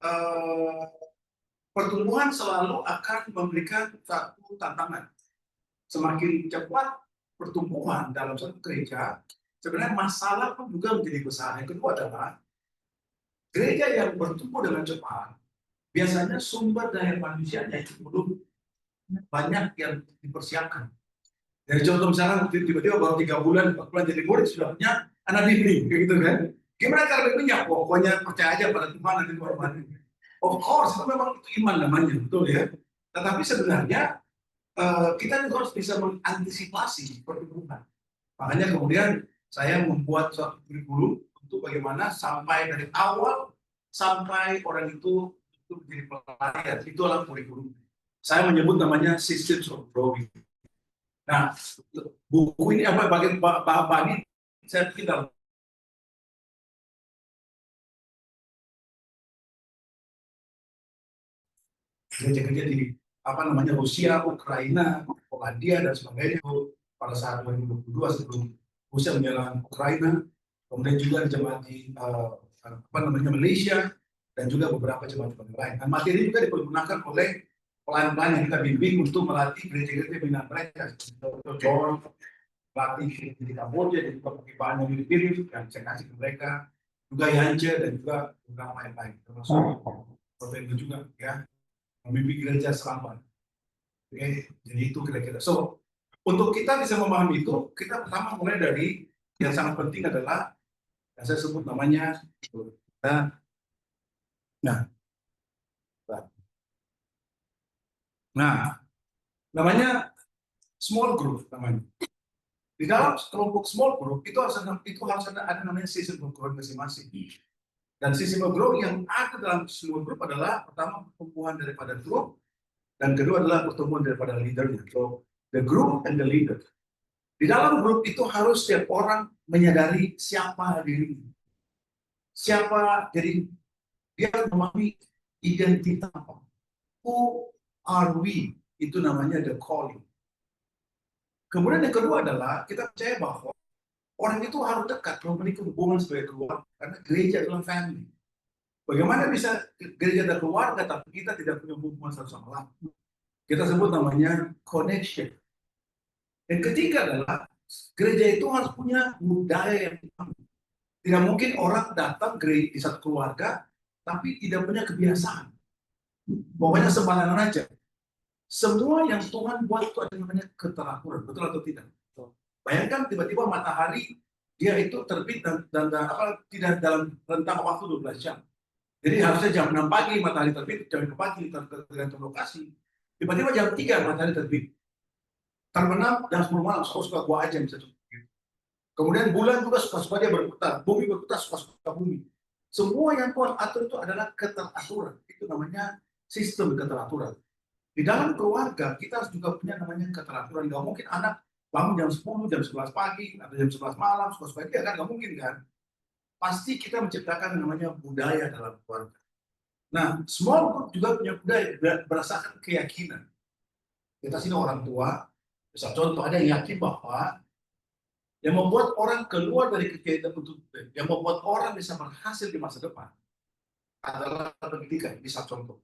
eh, pertumbuhan selalu akan memberikan satu tantangan. Semakin cepat pertumbuhan dalam satu gereja, sebenarnya masalah pun juga menjadi besar. Yang kedua adalah gereja yang bertumbuh dengan cepat, biasanya sumber daya manusianya itu belum banyak yang dipersiapkan. Dari contoh misalnya tiba-tiba baru 3 bulan, 4 bulan jadi murid sudah punya anak bimbing, kayak gitu kan? Gimana cara bimbingnya? Pokoknya percaya aja pada Tuhan nanti korban. Of course, itu memang itu iman namanya, betul ya. Tetapi sebenarnya kita juga harus bisa mengantisipasi pertumbuhan. Makanya kemudian saya membuat suatu kurikulum untuk bagaimana sampai dari awal sampai orang itu menjadi pelayan. Itulah kurikulum. Saya menyebut namanya Systems of Growing. Nah, buku ini apa bagian bahan ini saya pikir dalam gereja-gereja di apa namanya Rusia, Ukraina, Polandia dan sebagainya pada saat 2022 sebelum Rusia menyerang Ukraina, kemudian juga jemaat di apa namanya Malaysia dan juga beberapa jemaat-jemaat lain. Nah, materi juga dipergunakan oleh pelan-pelan yang kita bimbing untuk melatih gereja-gereja binaan mereka, Dr. John, pelatih di Kamboja dan juga perkibaan yang mirip-mirip yang saya kasih ke mereka, juga Yance dan juga beberapa yang lain, termasuk Prof. juga ya, memimpin gereja selamat. Oke, jadi itu kira-kira. So, untuk kita bisa memahami itu, kita pertama mulai dari yang sangat penting adalah yang saya sebut namanya nah, nah, namanya small group namanya. Di dalam kelompok small group itu harus ada namanya system of growth masing-masing. Dan system of growth yang ada dalam small group adalah pertama pertumbuhan daripada grup dan kedua adalah pertumbuhan daripada leadernya. So, the group and the leader. Di dalam grup itu harus setiap orang menyadari siapa dirinya. Siapa, jadi dia memahami identitas apa. Who are we? Itu namanya the calling. Kemudian yang kedua adalah kita percaya bahwa orang itu harus dekat, memiliki hubungan sebagai keluarga. Karena gereja adalah family. Bagaimana bisa gereja ada keluarga tapi kita tidak punya hubungan satu sama lain? Kita sebut namanya connection. Yang ketiga adalah gereja itu harus punya budaya yang tidak mungkin orang datang gereja di satu keluarga tapi tidak punya kebiasaan. Pokoknya sembarangan aja. Semua yang Tuhan buat itu ada namanya keteraturan, betul atau tidak? Bayangkan tiba-tiba matahari dia itu terbit dan tidak dalam rentang waktu 12 jam. Jadi harusnya jam 6 pagi matahari terbit, jam 5 pagi tergantung lokasi. Tiba-tiba jam 3 matahari terbit. Terbenam jam 10 malam, suka-suka gua aja bisa. Kemudian bulan juga suka-suka dia berputar, bumi berputar suka-suka bumi. Semua yang Tuhan atur itu adalah keteraturan. Itu namanya sistem keteraturan. Di dalam keluarga, kita harus juga punya namanya keteraturan. Nggak mungkin anak bangun jam 10, jam 11 pagi, atau jam 11 malam, suka-suka dia kan nggak mungkin kan. Pasti kita menciptakan namanya budaya dalam keluarga. Nah, small group juga punya budaya berdasarkan keyakinan. Kita sini orang tua, bisa contoh ada yang yakin bahwa yang membuat orang keluar dari kegiatan untuk yang membuat orang bisa berhasil di masa depan adalah pendidikan, bisa contoh.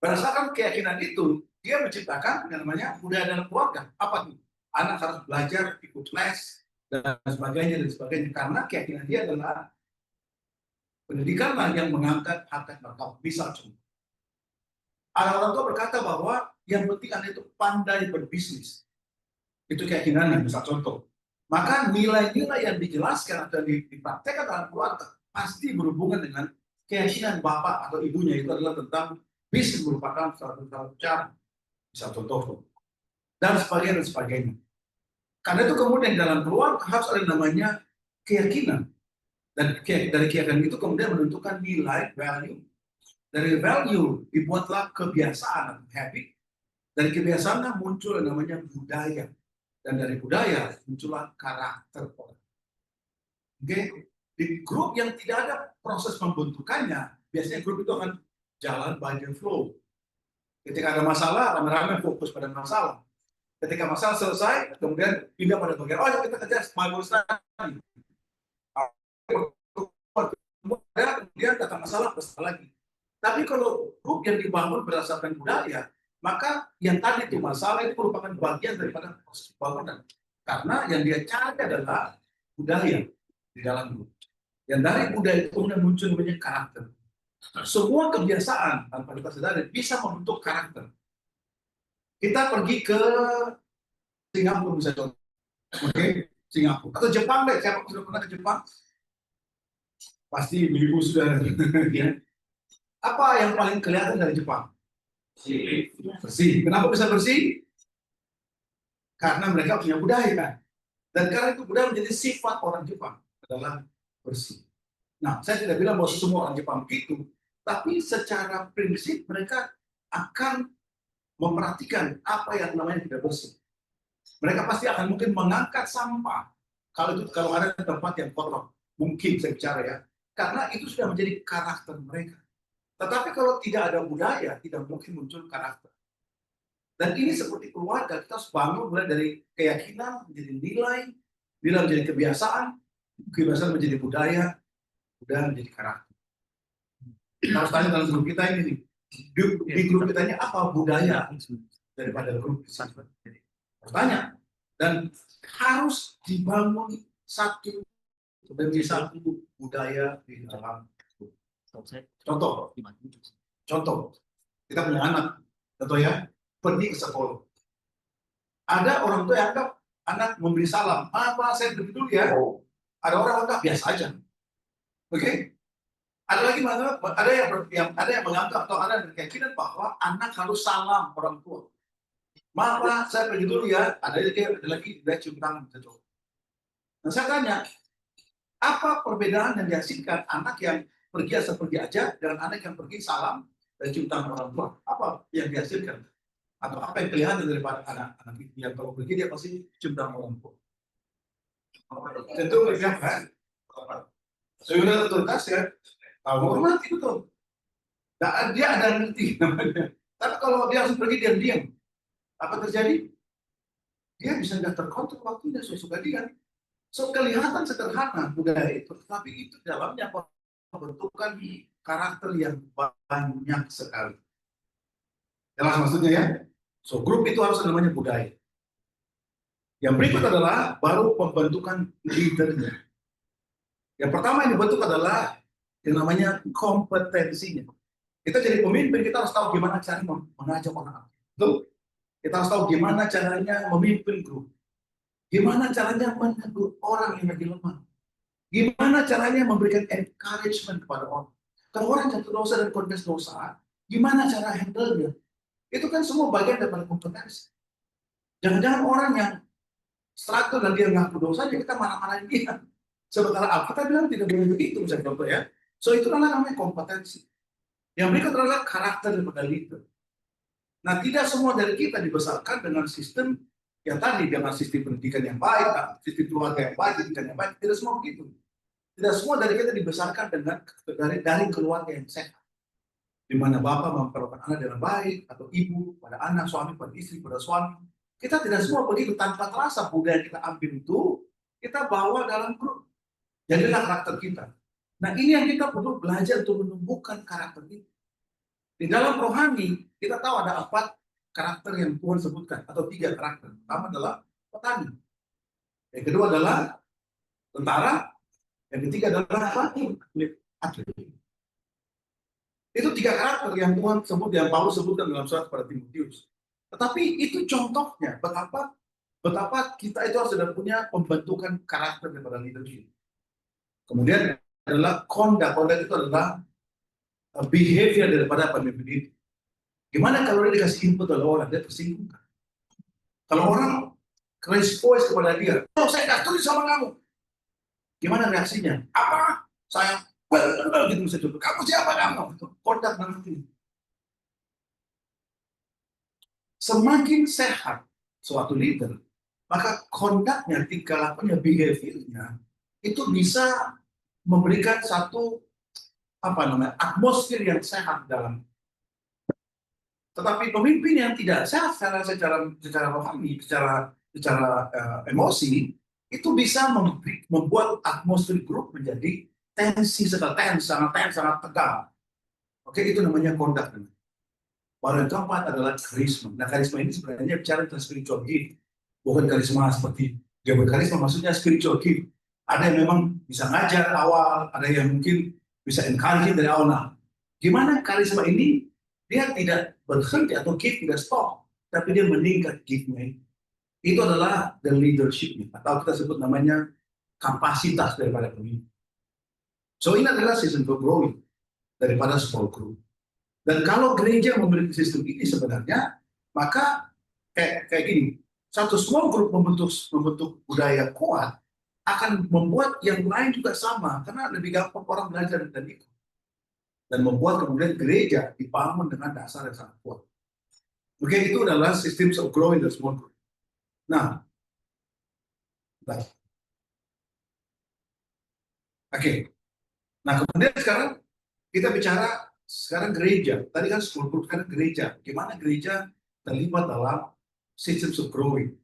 Berdasarkan keyakinan itu, dia menciptakan yang namanya budaya dalam keluarga. Apa itu? Anak harus belajar, ikut les, dan sebagainya, Karena keyakinan dia adalah pendidikanlah yang mengangkat harkat martabat. Bisa contoh. Ada orang tua berkata bahwa yang penting Anda itu pandai berbisnis. Itu keyakinannya, bisa contoh. Maka nilai-nilai yang dijelaskan atau dipraktekkan dalam keluarga pasti berhubungan dengan keyakinan bapak atau ibunya. Itu adalah tentang bisnis merupakan suatu cara, bisa contoh, dan sebagainya. Karena itu kemudian dalam keluarga harus ada namanya keyakinan. Dan dari keyakinan itu kemudian menentukan nilai, value. Dari value dibuatlah kebiasaan, habit. Dari kebiasaan muncul yang namanya budaya. Dan dari budaya muncullah karakter orang. Oke? Di grup yang tidak ada proses pembentukannya, biasanya grup itu akan jalan by the flow. Ketika ada masalah, rame-rame fokus pada masalah. Ketika masalah selesai, kemudian pindah pada bagian, oh kita kerja Bible study. kemudian datang masalah lagi. Tapi kalau grup yang dibangun berdasarkan budaya, maka yang tadi itu masalah itu merupakan bagian daripada proses pembangunan. Karena yang dia cari adalah budaya di dalam grup. Yang dari budaya itu kemudian muncul namanya karakter. Semua kebiasaan tanpa kita sadari bisa membentuk karakter. Kita pergi ke Singapura misalnya, oke, Singapura atau Jepang deh. Siapa sudah pernah ke Jepang? Pasti ibu sudah. Ya. Apa yang paling kelihatan dari Jepang? Bersih. Kenapa bisa bersih? Karena mereka punya budaya kan. Dan karena itu budaya menjadi sifat orang Jepang adalah bersih. Nah, saya tidak bilang bahwa semua orang Jepang begitu, tapi secara prinsip mereka akan memperhatikan apa yang namanya tidak bersih. Mereka pasti akan mungkin mengangkat sampah kalau ada tempat yang kotor, mungkin saya bicara ya, karena itu sudah menjadi karakter mereka. Tetapi kalau tidak ada budaya, tidak mungkin muncul karakter. Dan ini seperti keluarga, kita harus bangun mulai dari keyakinan menjadi nilai, nilai menjadi kebiasaan, kebiasaan menjadi budaya, budaya menjadi karakter. Kita harus tanya dalam grup kita ini nih, di grup kita ini apa budaya daripada grup kita. Harus tanya. Dan harus dibangun satu demi satu budaya di dalam grup. Contoh, kita punya anak, contoh ya, pergi ke sekolah. Ada orang tua yang anggap anak memberi salam, apa saya pergi dulu ya. Ada orang anggap biasa aja, oke? Ada lagi ada yang menganggap atau ada yang berkeyakinan bahwa anak harus salam orang tua. Maaf, saya pergi dulu ya. Ada lagi dia cium tangan gitu. Nah saya tanya, apa perbedaan yang dihasilkan anak yang pergi asal pergi aja dengan anak yang pergi salam dan cium tangan orang tua? Apa yang dihasilkan? Atau apa yang kelihatan daripada anak-anak itu yang kalau pergi dia pasti cium tangan orang tua? Tentu mereka kan? Sudah tuntas ya. Tahu hormat itu tuh. Nah, dia ada ngerti namanya. Tapi kalau dia harus pergi diam-diam, apa terjadi? Dia bisa nggak terkontrol waktunya sesuka dia. So kelihatan sederhana budaya itu, tapi itu dalamnya pembentukan karakter yang banyak sekali. Jelas maksudnya ya? So grup itu harus namanya budaya. Yang berikut adalah baru pembentukan leadernya. Yang pertama yang dibentuk adalah yang namanya kompetensinya. Kita jadi pemimpin, kita harus tahu gimana cara mengajak orang. Betul? Kita harus tahu gimana caranya memimpin grup. Gimana caranya menegur orang yang lagi lemah. Gimana caranya memberikan encouragement kepada orang. Kalau orang jatuh dosa dan konfes dosa, gimana cara handle-nya? Itu kan semua bagian daripada kompetensi. Jangan-jangan orang yang struggle dan dia ngaku dosa, jadi kita marah-marahin dia. Sementara Alkitab bilang tidak boleh begitu, misalnya contoh ya. So itu namanya kompetensi. Yang berikut adalah karakter daripada leader. Nah, tidak semua dari kita dibesarkan dengan sistem yang tadi, dengan sistem pendidikan yang baik, sistem keluarga yang baik, pendidikan yang baik. Tidak semua begitu. Tidak semua dari kita dibesarkan dengan dari keluarga yang sehat. Di mana bapak memperlakukan anak dengan baik, atau ibu pada anak, suami pada istri, pada suami. Kita tidak semua begitu, tanpa terasa budaya yang kita ambil itu, kita bawa dalam grup. Jadilah karakter kita. Nah, ini yang kita perlu belajar untuk menumbuhkan karakter kita. Di dalam rohani, kita tahu ada 4 karakter yang Tuhan sebutkan, atau 3 karakter. Pertama adalah petani. Yang kedua adalah tentara. Yang ketiga adalah apa? Atlet. Itu 3 karakter yang Tuhan sebut, yang Paulus sebutkan dalam surat kepada Timotius. Tetapi itu contohnya, betapa kita itu harus sudah punya pembentukan karakter daripada leadership. Kemudian adalah conduct itu adalah behavior daripada pemimpin itu. Gimana kalau dia dikasih input oleh orang, dia tersinggung. Kalau orang raise voice kepada dia, oh saya nggak setuju sama kamu. Gimana reaksinya? Apa? Saya gitu bisa coba. Kamu siapa kamu? Conduct nanti. Semakin sehat suatu leader, maka conduct-nya, tingkah lakunya, behavior-nya itu bisa memberikan satu atmosfer yang sehat dalam. Tetapi pemimpin yang tidak sehat secara rohani, secara emosi, itu bisa membuat atmosfer grup menjadi tensi sekali, sangat tegang. Oke, itu namanya conduct. Baru yang keempat adalah karisma. Nah, karisma ini sebenarnya bicara tentang spiritual gift, bukan karisma seperti dia berkarisma, maksudnya spiritual gift. Ada yang memang bisa ngajar awal, ada yang mungkin bisa encourage dari awal. Nah, gimana karisma ini? Dia tidak berhenti atau gift tidak stop, tapi dia meningkat giftnya. Itu adalah the leadership, atau kita sebut namanya kapasitas daripada pemimpin. So ini adalah season for growing daripada small group. Dan kalau gereja memiliki sistem ini sebenarnya, maka kayak gini, satu small group membentuk budaya kuat akan membuat yang lain juga sama, karena lebih gampang orang belajar dan ikut. Dan membuat kemudian gereja dibangun dengan dasar yang sangat kuat. Oke, itu adalah sistem of growing the small group. Nah, oke. Nah, kemudian sekarang kita bicara sekarang gereja. Tadi kan small group, sekarang gereja. Gimana gereja terlibat dalam system of growing?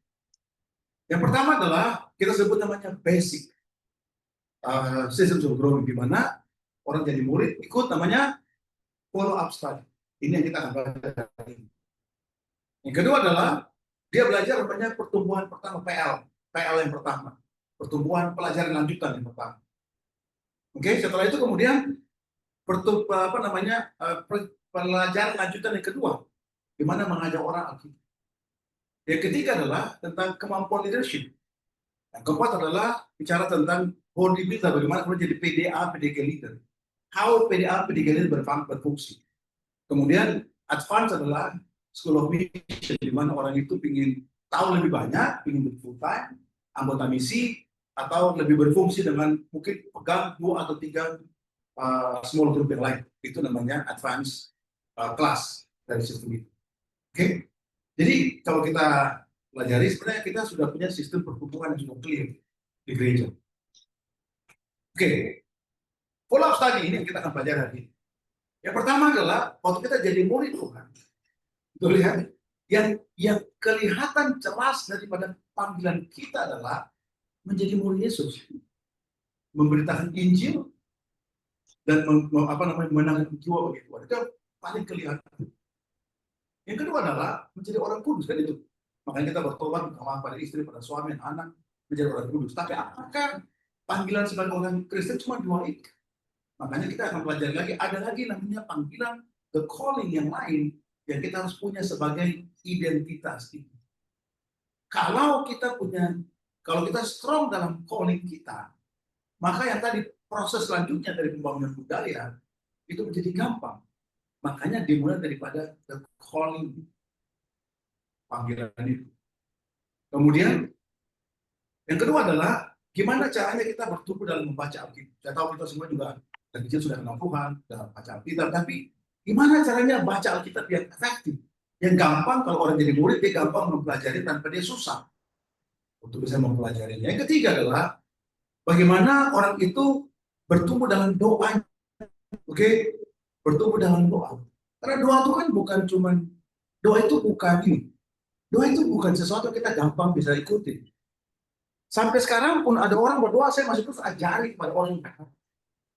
Yang pertama adalah kita sebut namanya basic system of growing, di mana orang jadi murid ikut namanya follow up study. Ini yang kita akan belajar. Yang kedua adalah dia belajar namanya pertumbuhan pertama, PL yang pertama, pertumbuhan pelajaran lanjutan yang pertama. Oke, setelah itu kemudian pelajaran lanjutan yang kedua, di mana mengajak orang Alkitab. Yang ketiga adalah tentang kemampuan leadership. Yang keempat adalah bicara tentang body builder, bagaimana kemudian jadi PDA, PDG leader. How PDA, PDG leader berfungsi. Kemudian advance adalah School of Mission, di mana orang itu ingin tahu lebih banyak, ingin full time, anggota misi, atau lebih berfungsi dengan mungkin pegang 2 atau 3 small group yang lain. Itu namanya advance class dari sistem itu. Oke, jadi kalau kita pelajari sebenarnya kita sudah punya sistem pertumbuhan yang cukup clear di gereja. Oke, follow up study ini kita akan pelajari hari ini. Yang pertama adalah waktu kita jadi murid Tuhan, itu lihat yang kelihatan jelas daripada panggilan kita adalah menjadi murid Yesus, memberitakan Injil dan menangani jiwa bagi Tuhan. Itu paling kelihatan. Yang kedua adalah menjadi orang kudus, kan itu. Makanya kita bertobat pada istri, pada suami, anak, menjadi orang kudus. Tapi apakah panggilan sebagai orang Kristen cuma 2 itu? Makanya kita akan pelajari lagi, ada lagi namanya panggilan, the calling yang lain, yang kita harus punya sebagai identitas itu. Kalau kita strong dalam calling kita, maka yang tadi proses selanjutnya dari pembangunan budaya, itu menjadi gampang. Makanya dimulai daripada the calling, panggilan itu. Kemudian yang kedua adalah gimana caranya kita bertumbuh dalam membaca Alkitab. Saya tahu kita semua juga dari kecil sudah kenal Tuhan, sudah baca Alkitab, tapi gimana caranya baca Alkitab yang efektif, yang gampang. Kalau orang jadi murid dia gampang mempelajari tanpa dia susah untuk bisa mempelajarinya. Yang ketiga adalah bagaimana orang itu bertumbuh dalam doa. Oke, bertumbuh dalam doa. Karena doa itu kan bukan cuman, doa itu bukan sesuatu kita gampang bisa ikuti. Sampai sekarang pun ada orang berdoa, saya masih terus ajari kepada orang.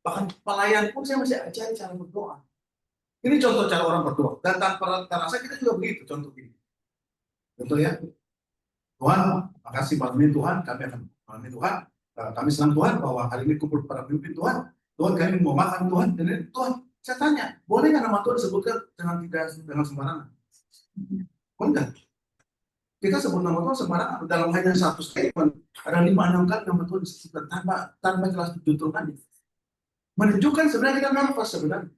Bahkan pelayan pun saya masih ajari cara berdoa. Ini contoh cara orang berdoa. Dan tanpa terasa kita juga begitu, contoh ini. Contoh ya, Tuhan, makasih malam ini Tuhan, kami senang Tuhan bahwa hari ini kumpul para pemimpin Tuhan. Tuhan, kami mau makan Tuhan. Dan Tuhan, saya tanya, boleh nggak nama Tuhan disebutkan dengan sembarangan? Boleh nggak? Kita sebut nama Tuhan sembarangan dalam hanya satu statement. Ada 5-6 kali nama Tuhan disebutkan tanpa jelas dituturkannya. Menunjukkan sebenarnya kita nafas sebenarnya.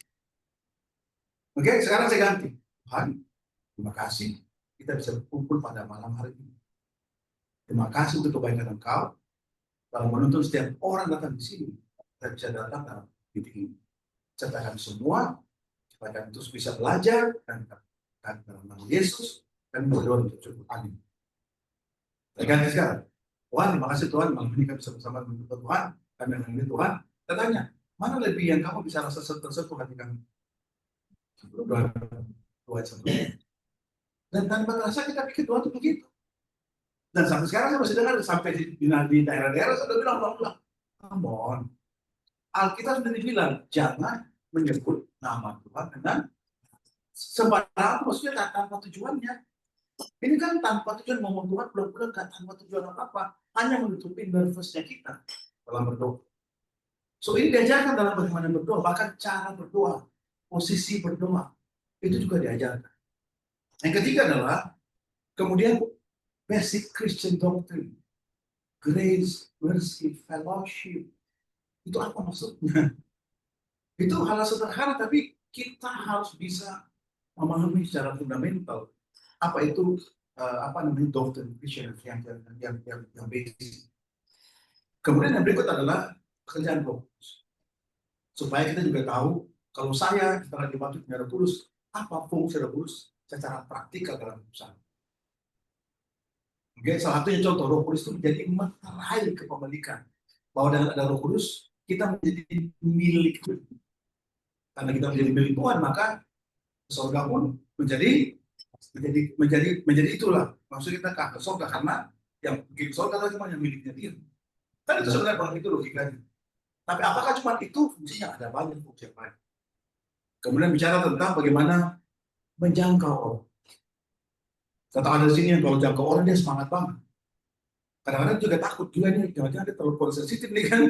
Oke, sekarang saya ganti. Tuhan, terima kasih kita bisa berkumpul pada malam hari ini. Terima kasih untuk kebaikan Engkau dalam menuntun setiap orang datang di sini. Kita bisa datang dalam titik ini. Serta kami semua, supaya kami terus bisa belajar dan dalam nama Yesus, kami berdoa untuk cukup. Amin. Saya ganti sekarang. Tuhan, terima kasih Tuhan, malam ini kami bisa bersama dengan Tuhan, kami akan ini Tuhan. Saya tanya, mana lebih yang kamu bisa rasa tersentuh hati kami? Doa sebelumnya. Dan tanpa terasa kita pikir Tuhan itu begitu. Dan sampai sekarang saya masih dengar sampai di daerah-daerah saya udah bilang, come on. Alkitab sendiri bilang, jangan menyebut nama Tuhan dengan sembarang, maksudnya tanpa tujuannya. Ini kan tanpa tujuan ngomong Tuhan, belum-belum kan tanpa tujuan apa-apa, hanya menutupi nervousnya kita dalam berdoa. So ini diajarkan dalam bagaimana berdoa, bahkan cara berdoa, posisi berdoa, itu juga diajarkan. Yang ketiga adalah, kemudian basic Christian doctrine, grace, mercy, fellowship. Itu apa maksudnya? Itu hal sederhana, tapi kita harus bisa memahami secara fundamental apa itu apa namanya doktrin Christian yang basic. Kemudian yang berikut adalah pekerjaan Roh Kudus. Supaya kita juga tahu kalau saya setelah dibantu dengan Roh Kudus, apa fungsi Roh Kudus secara praktikal dalam hidup saya. Oke, salah satunya contoh Roh Kudus itu menjadi materai kepemilikan. Bahwa dengan ada Roh Kudus, kita menjadi milik Tuhan. Karena kita menjadi milik Tuhan, maka surga pun menjadi itulah. Maksud kita ke surga karena yang bikin surga adalah cuma yang miliknya dia. Kan itu sebenarnya kalau itu logikanya. Tapi apakah cuma itu fungsinya? Ada banyak fungsi yang lain. Kemudian bicara tentang bagaimana menjangkau orang. Kata ada di sini yang kalau jangkau orang dia semangat banget. Kadang-kadang juga takut juga nih, jangan-jangan dia terlalu sensitif nih kan.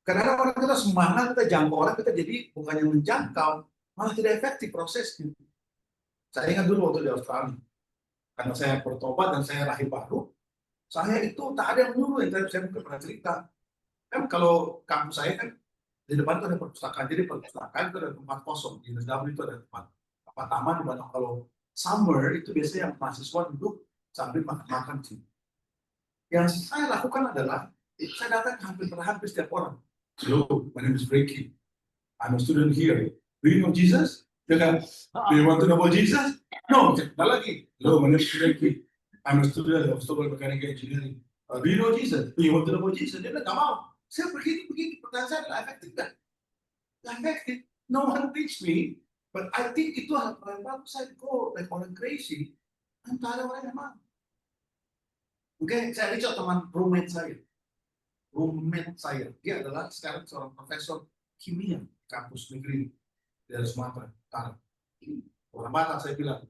Kadang-kadang orang kita semangat, kita jangkau orang, kita jadi bukannya menjangkau, malah tidak efektif prosesnya. Saya ingat dulu waktu di Australia, karena saya bertobat dan saya lahir baru, saya itu tak ada yang menyuruh, yang saya mungkin pernah cerita. Kan kalau kampus saya kan, di depan itu ada perpustakaan, jadi perpustakaan itu ada tempat kosong, di USW itu ada tempat taman, di mana kalau summer itu biasanya yang mahasiswa duduk sambil makan-makan sih. Yang saya lakukan adalah, saya datang hampir setiap orang. Hello, my name is Ricky. I'm a student here. Do you know Jesus? Dia kan, do you want to know about Jesus? No, tak lagi. Hello, my name is Ricky. I'm a student of civil mechanical engineering. Do you know Jesus? Do you want to know about Jesus? Dia bilang, nggak mau. Saya begini, pertanyaan saya adalah efektif kan? Efektif. No one teach me, but I think itu hal yang bagus. Saya go like orang crazy. Entah ada orang yang mau. Oke, saya Richard teman roommate saya. Dia adalah sekarang seorang profesor kimia kampus negeri dari Sumatera Utara. Orang Batak saya bilang.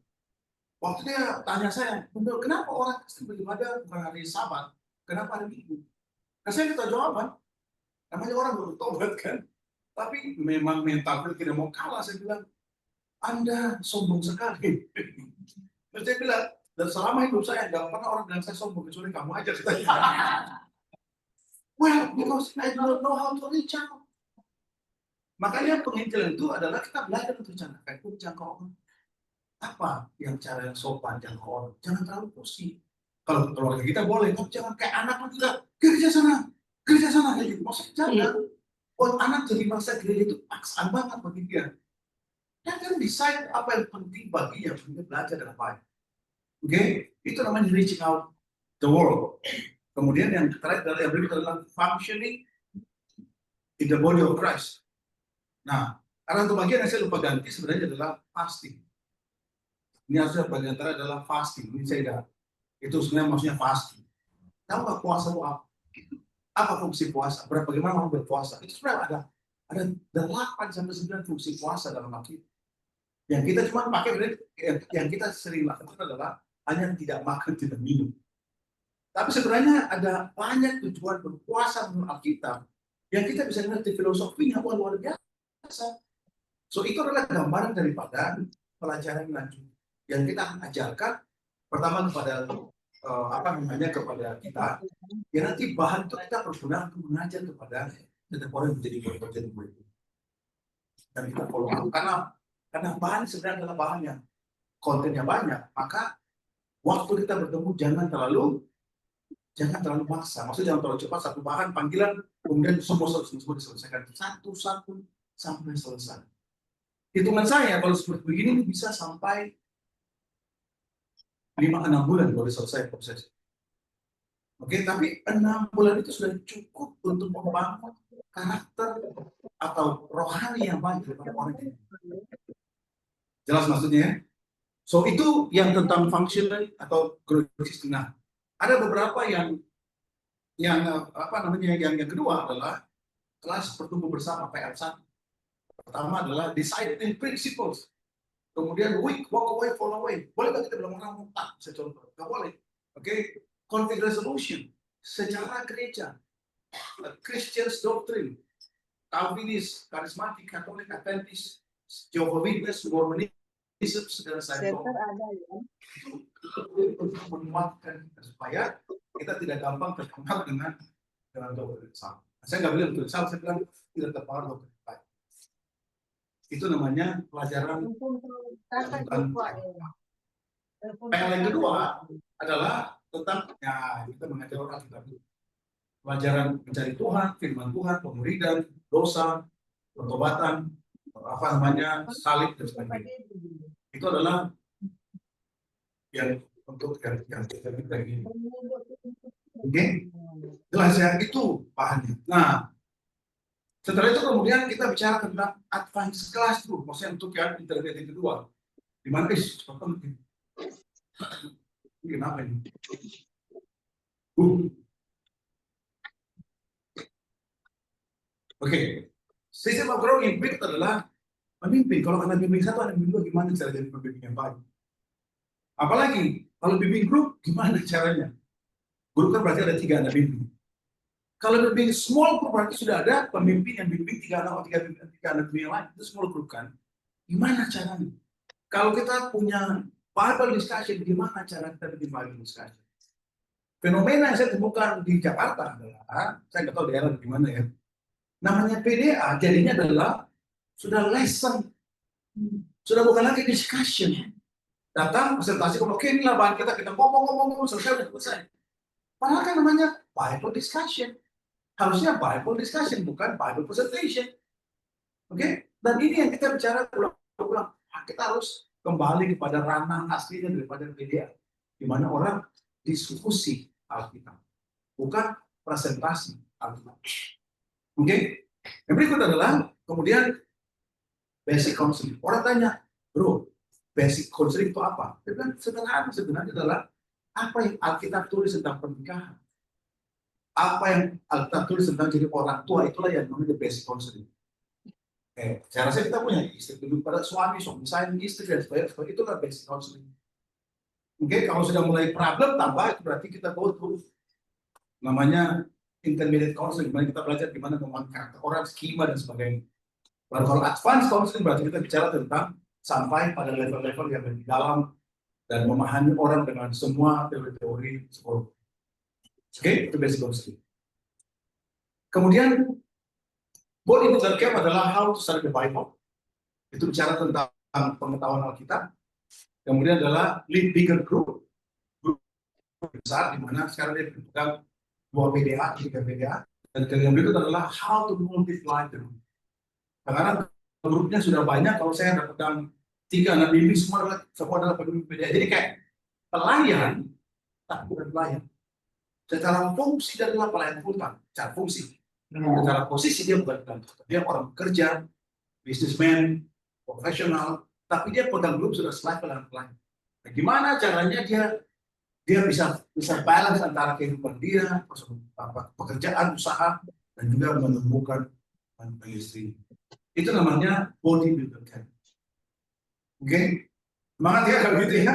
Waktu dia tanya saya, kenapa orang Kristen beribadah bukan hari Sabat, kenapa hari Minggu? Nah, saya minta jawaban. Namanya orang baru tobat kan. Tapi memang mental tidak mau kalah. Saya bilang, Anda sombong sekali. Terus saya bilang, dan selama hidup saya nggak pernah orang bilang saya sombong kecuali kamu aja. Well, because I do not know how to reach out. Makanya penginjilan itu adalah kita belajar untuk jangkau orang. Apa yang cara yang sopan jangkau orang? Jangan terlalu posisi. Kalau keluarga kita boleh, tapi jangan kayak anak kita gereja sana kayak gitu. Maksudnya jangan. Buat anak jadi masa gereja itu paksaan banget bagi dia. Dia kan decide apa yang penting bagi yang punya belajar dengan baik. Oke, itu namanya reaching out the world. Kemudian yang terakhir yang berikut adalah functioning in the body of Christ. Nah, karena untuk bagian yang saya lupa ganti sebenarnya adalah fasting. Ini harusnya bagian terakhir adalah fasting. Ini saya tidak. Itu sebenarnya maksudnya fasting. Tahu nggak puasa itu apa? Apa fungsi puasa? Bagaimana orang berpuasa? Itu sebenarnya ada 8-9 fungsi puasa dalam Alkitab. Yang kita cuma pakai, yang kita sering lakukan adalah hanya tidak makan, tidak minum. Tapi sebenarnya ada banyak tujuan berpuasa menurut Alkitab yang kita bisa ngerti filosofinya luar biasa. So itu adalah gambaran daripada pelajaran lanjut yang kita ajarkan pertama kepada kepada kita. Ya nanti bahan itu kita pergunakan untuk mengajar kepada setiap orang yang menjadi berbagai murid. Dan kita follow up karena bahan sebenarnya adalah bahan yang kontennya banyak, maka waktu kita bertemu jangan terlalu maksa. Maksudnya jangan terlalu cepat satu bahan panggilan kemudian semua diselesaikan satu-satu sampai selesai. Hitungan saya kalau seperti begini bisa sampai 5-6 bulan baru selesai proses. Oke, tapi 6 bulan itu sudah cukup untuk membangun karakter atau rohani yang baik daripada orang ini. Jelas maksudnya ya? So itu yang tentang functional atau growth system. Nah, ada beberapa yang kedua adalah kelas bertumbuh bersama PR1. Pertama adalah deciding principles. Kemudian weak, walk away, fall away. Boleh nggak kita bilang orang muntah? Saya contoh. Nggak boleh. Oke. Conflict resolution. Sejarah gereja. Christian's doctrine. Calvinis, karismatik, Katolik, Adventist, Jehovah Witness, Mormonism, dan Scientology. Untuk menguatkan supaya kita tidak gampang terpengaruh dengan doktrin salah. Saya nggak bilang doktrin salah, saya bilang tidak terpengaruh doktrin lain. Itu namanya pelajaran. Yang kedua adalah tentang kita mengajar orang kita pelajaran mencari Tuhan, firman Tuhan, pemuridan, dosa, pertobatan, salib dan sebagainya. Itu adalah yang untuk yang kita ini. Oke, jelas ya, itu bahannya. Nah, setelah itu kemudian kita bicara tentang advance class tuh, maksudnya untuk yang intermediate kedua. Di mana penting. Ini kenapa ini? Oke, sistem of growing impact adalah memimpin. Kalau anak bimbing satu, anak bimbing dua, gimana cara jadi pembimbing yang baik? Apalagi kalau bimbing grup, gimana caranya? Grup kan berarti ada 3 anak bimbing. Kalau bimbing small group berarti sudah ada pemimpin yang bimbing 3 anak atau 3 anak bimbing yang lain. Itu small group kan? Gimana caranya? Kalau kita punya Bible discussion, gimana cara kita bikin Bible discussion? Fenomena yang saya temukan di Jakarta adalah, saya nggak tahu daerah gimana ya, namanya PDA jadinya adalah sudah lesson, sudah bukan lagi discussion. Datang presentasi, oke inilah bahan kita ngomong selesai. Padahal kan namanya Bible discussion. Harusnya Bible discussion, bukan Bible presentation. Oke? Dan ini yang kita bicara ulang-ulang. Kita harus kembali kepada ranah aslinya daripada PDA, di mana orang diskusi Alkitab, bukan presentasi Alkitab. Oke? Yang berikut adalah kemudian basic counseling. Orang tanya, bro, basic counseling itu apa? Dia bilang sederhana, sebenarnya adalah apa yang Alkitab tulis tentang pernikahan. Apa yang Alkitab tulis tentang jadi orang tua, itulah yang namanya basic counseling. Saya rasa kita punya istri duduk pada suami sayang istri dan sebagainya, itulah basic counseling. Oke, kalau sudah mulai problem tambah, itu berarti kita go through namanya intermediate counseling, dimana kita belajar gimana membangun karakter orang, skema dan sebagainya. Lalu kalau advance counseling berarti kita bicara tentang sampai pada level-level yang lebih dalam dan memahami orang dengan semua teori-teori psikologi. Oke, itu basic counseling. Kemudian body book camp adalah how to study the Bible. Itu bicara tentang pengetahuan Alkitab. Kemudian adalah lead bigger group besar, di mana sekarang dia berpegang 2 PDA, 3 PDA. Dan yang berikut adalah how to multiply the group. Karena grupnya sudah banyak, kalau saya ada pegang 3 anak bimbing, semua adalah pemimpin PDA. Jadi kayak pelayan, tak bukan pelayan. Secara fungsi dia adalah pelayan full-time, secara fungsi. Secara posisi dia bukan pelayan, dia orang bekerja, businessman, profesional, tapi dia pegang grup sudah selain pelayan. Nah, gimana caranya dia bisa balance antara kehidupan dia, pekerjaan, usaha, dan juga menemukan istri. Itu namanya body builder camp. Oke, semangat ya kalau gitu ya.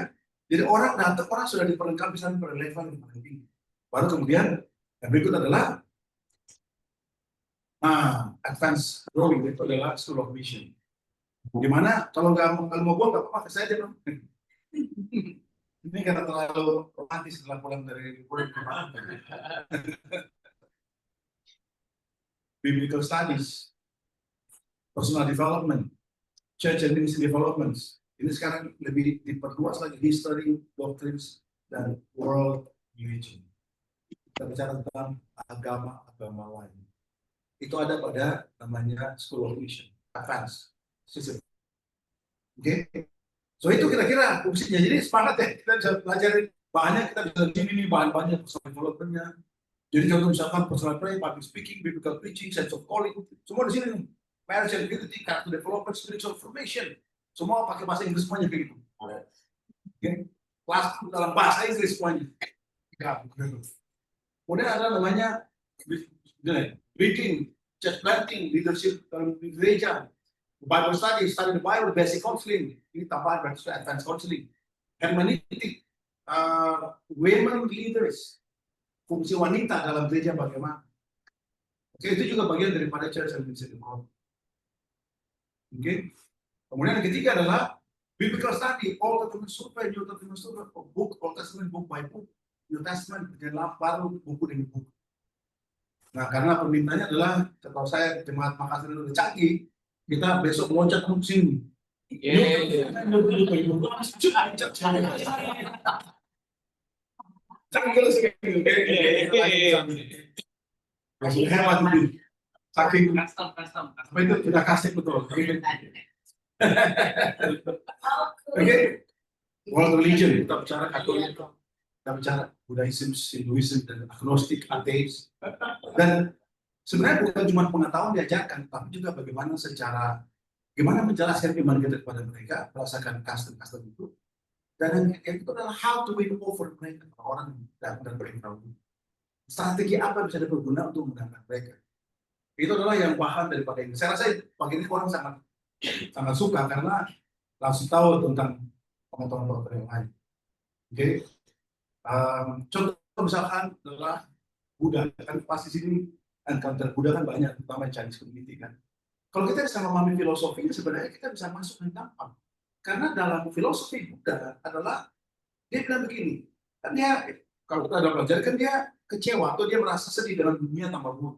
Jadi orang datang, orang sudah diperlengkapi sampai pada level yang paling tinggi. Baru kemudian yang berikut adalah advance growing, itu adalah school of mission. Dimana kalau mau gua nggak apa-apa, saya aja dong. Ini karena terlalu romantis setelah pulang dari work. Biblical studies, personal development, church and ministry developments. Ini sekarang lebih diperluas lagi, history, doctrines, dan world religion. Kita bicara tentang agama lain. Itu ada pada namanya School of Mission, advance system. Oke? So itu kira-kira fungsinya. Jadi semangat ya, kita bisa belajar banyak, kita bisa di sini nih bahan-bahannya personal development-nya. Jadi contoh misalkan personal prayer, public speaking, biblical preaching, sense of calling, semua di sini nih. Marriage and identity, character development, spiritual formation, semua pakai bahasa Inggris semuanya kayak gitu. Oke? Kelas dalam bahasa Inggris semuanya. Kemudian ada namanya reading church planting, leadership dalam gereja, Bible study the Bible, basic counseling, ini tambahan berarti sudah advanced counseling, hermeneutic, women leaders, fungsi wanita dalam gereja bagaimana. Oke, itu juga bagian daripada church and ministry development. Oke. Kemudian yang ketiga adalah biblical study, Old Testament survey, New Testament survey, book, Old Testament book by book, New Testament perjanjian baru buku demi buku. Nah, karena permintaannya adalah, setahu saya jemaat Makassar itu canggih, kita besok loncat ke sini. Langsung hemat dulu. Saking apa itu kita kasih betul. Oke, world religion, kita bicara Katolik, kita bicara Buddhism, Hinduism, dan agnostik, ateis. Dan sebenarnya bukan cuma pengetahuan diajarkan, tapi juga bagaimana gimana menjelaskan iman kita kepada mereka, merasakan custom itu. Dan yang itu adalah how to win over mereka, orang yang datang dan beritahu. Strategi apa bisa diperguna untuk menangkan mereka. Itu adalah yang bahan daripada ini. Saya rasa pagi ini orang sangat suka karena langsung tahu tentang pengetahuan yang lain. Oke. Contoh misalkan adalah Buddha, kan pasti sini encounter Buddha kan banyak, terutama Chinese community kan. Kalau kita bisa memahami filosofinya, sebenarnya kita bisa masuk dengan gampang. Karena dalam filosofi Buddha adalah, dia bilang begini, kan dia, kalau kita ada belajar, kan dia kecewa atau dia merasa sedih dengan dunia tambah buruk.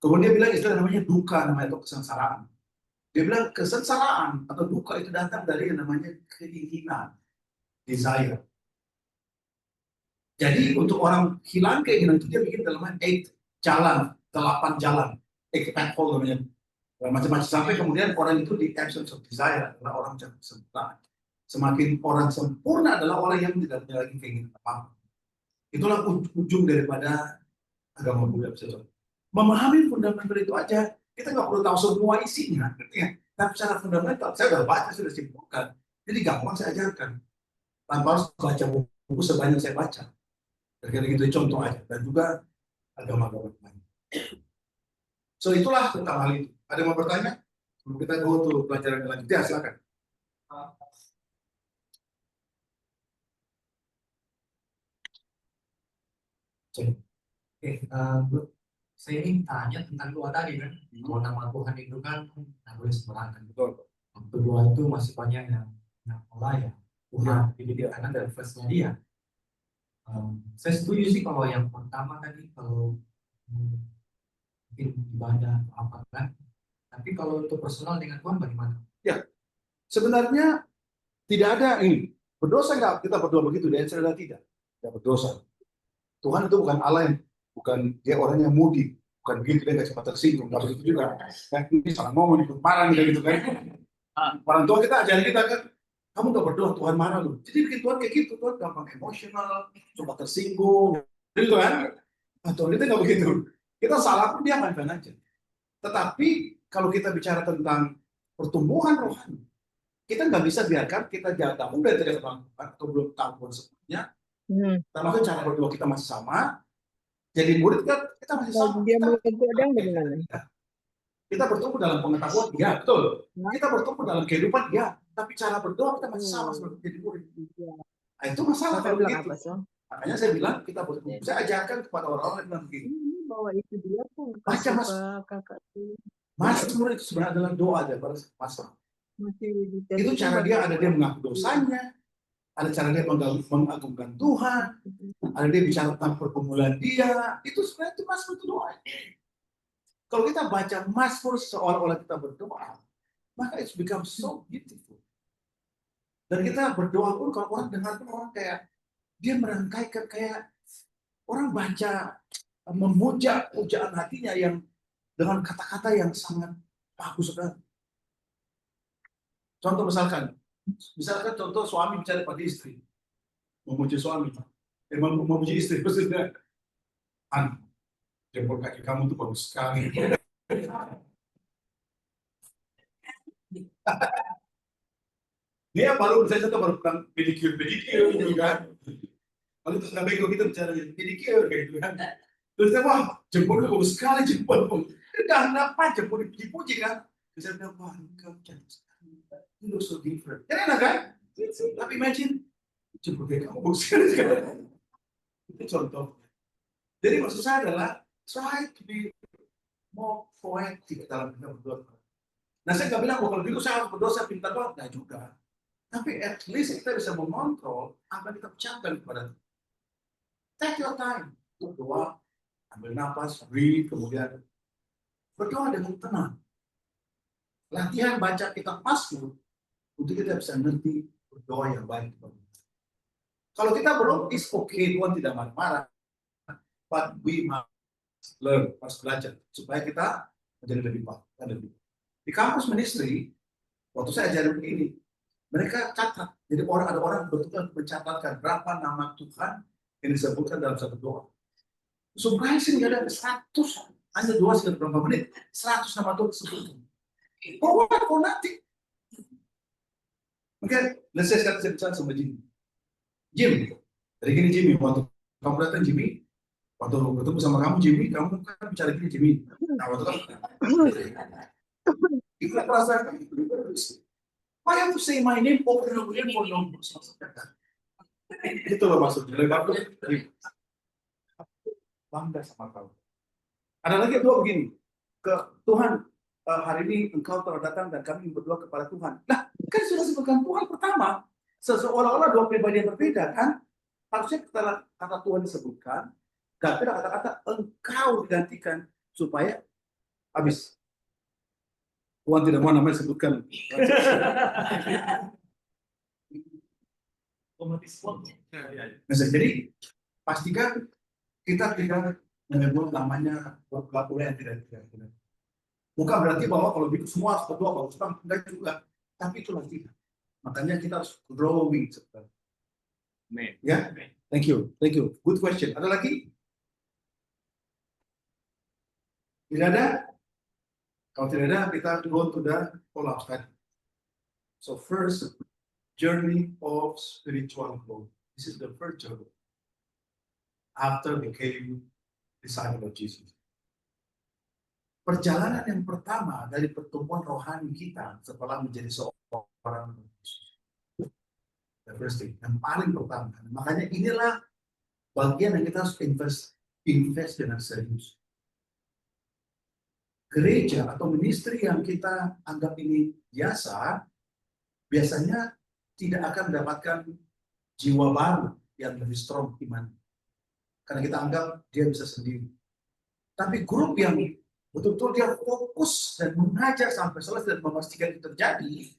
Kemudian dia bilang istilah namanya duka, namanya itu kesengsaraan. Dia bilang kesengsaraan atau duka itu datang dari yang namanya keinginan, desire. Jadi untuk orang hilang keinginan itu dia bikin dalamnya 8 jalan, 8 pathful namanya, macam-macam sampai kemudian orang itu di absence of desire adalah orang yang sempurna. Semakin orang sempurna adalah orang yang tidak punya lagi keinginan apa-apa. Itulah ujung daripada agama Buddha. Memahami fundamental itu aja, kita nggak perlu tahu semua isinya, ya. Tapi secara fundamental saya sudah baca, sudah simpulkan, jadi gampang saya ajarkan tanpa harus baca buku sebanyak saya baca. Kira-kira gitu contoh aja, dan juga agama-agama lain. So itulah tentang hal itu. Ada yang mau bertanya? Sebelum kita go to pelajaran selanjutnya, silakan. Saya ingin tanya tentang doa tadi kan. Kalau nama Tuhan itu kan nggak boleh sembarangan. Betul. Yang kedua itu masih banyak yang mulai ya. Tuhan didirikan dari versi dia. Saya setuju sih kalau yang pertama tadi, kalau mungkin ibadah atau apa kan. Tapi kalau untuk personal dengan Tuhan bagaimana? Ya, sebenarnya tidak ada ini. Berdosa nggak kita berdoa begitu? Dan saya tidak berdosa. Tuhan itu bukan Allah yang, bukan dia orang yang mudi, bukan begitu, dia nggak cepat tersinggung, nggak begitu juga. Kan ini salah ngomong, ikut marah gitu kan. Orang tua kita ajarin kita kan, kamu nggak berdoa Tuhan marah loh. Jadi bikin Tuhan kayak gitu, Tuhan gampang emosional, cepat tersinggung, gitu kan? Tuhan itu nggak begitu. Kita salah pun dia main-main aja. Tetapi kalau kita bicara tentang pertumbuhan rohani, kita nggak bisa biarkan kita jatuh dari tidak Tuhan atau belum tahu konsepnya. Termasuk cara berdoa kita masih sama. Jadi murid kita masih sama. Dia mengadang bagaimana? Kita bertumbuh dalam pengetahuan, ya betul. Kita bertumbuh dalam kehidupan, ya. Tapi cara berdoa kita masih sama seperti jadi murid. Nah, itu masalah kalau begitu. Makanya saya bilang kita bertumbuh. Saya ajarkan kepada orang-orang yang bilang begini. Bahwa itu dia pun baca mas. Mas murid itu sebenarnya adalah doa aja pada masa. Itu cara dia mengaku dosanya. Ada cara dia mengagungkan Tuhan, ada dia bicara tentang pergumulan dia, itu sebenarnya itu Mazmur itu doa. Kalau kita baca Mazmur seolah-olah kita berdoa, maka it becomes so beautiful. Dan kita berdoa pun kalau orang dengar pun orang kayak dia merangkaikan kayak orang baca memuja pujaan hatinya yang dengan kata-kata yang sangat bagus sekali. Contoh misalkan contoh suami bicara pada istri, memuji suami, memuji istri, maksudnya, jempol kaki kamu tuh bagus sekali. Dia baru saya baru bilang pedicure gitu kan. Lalu terus kita bicara pedicure kayak gitu kan. Terus saya wah jempolnya bagus sekali jempol. Udah enak aja, pun dipuji kan. Bisa bilang, wah, engkau cantik sekali. You look so different. Kan enak kan? Tapi imagine, coba kayak kamu sekarang. Itu contoh. Jadi maksud saya adalah, try to be more proactive dalam kita berdoa. Nah, saya nggak bilang, kalau dulu saya harus berdoa, saya pintar doa. Nggak juga. Tapi at least kita bisa mengontrol apa yang kita ucapkan kepada Tuhan. Take your time untuk doa, ambil nafas, breathe, kemudian berdoa dengan tenang. Latihan baca kitab Mazmur untuk kita bisa ngerti berdoa yang baik. Kalau kita belum, is okay, Tuhan tidak marah-marah. But we must learn, harus belajar supaya kita menjadi lebih baik. Di kampus ministry, waktu saya ajarin begini, mereka catat. Jadi ada orang betul-betul mencatatkan berapa nama Tuhan yang disebutkan dalam satu doa. Surprising, ada 100, hanya doa sekitar berapa menit, 100 nama Tuhan disebutkan. For nothing. Mungkin, let's say sekarang saya bicara sama Jimmy. Jim, dari gini Jimmy, waktu kamu datang Jimmy, waktu ketemu sama kamu Jimmy, kamu kan bicara gini Jimmy. Nah, waktu kamu, itu perasaan kamu. Why have to say my name over and over again for no reason? Itu loh maksudnya. Bangga sama kamu. Ada lagi doa begini, ke Tuhan, hari ini engkau telah datang dan kami berdoa kepada Tuhan. Nah, kan sudah sebutkan Tuhan pertama, seolah-olah dua pribadi yang berbeda kan? Harusnya kata Tuhan disebutkan, tapi kata-kata engkau digantikan supaya habis. Tuhan tidak mau namanya sebutkan. Jadi pastikan kita tidak menyebut namanya pelaku yang tidak. Bukan berarti bahwa kalau begitu semua harus berdoa bagus banget, enggak juga. Tapi itu latihan. Makanya kita harus growing. Ya, thank you. Good question. Ada lagi? Tidak ada? Kalau tidak ada, kita go to the follow-up study. So first, journey of spiritual growth. This is the first journey after became disciple of Jesus. Perjalanan yang pertama dari pertumbuhan rohani kita setelah menjadi seorang Yesus. The first thing, yang paling pertama. Makanya inilah bagian yang kita harus invest dengan serius. Gereja atau ministry yang kita anggap ini biasanya tidak akan mendapatkan jiwa baru yang lebih strong iman. Karena kita anggap dia bisa sendiri. Tapi grup yang betul-betul dia fokus dan mengajar sampai selesai dan memastikan itu terjadi,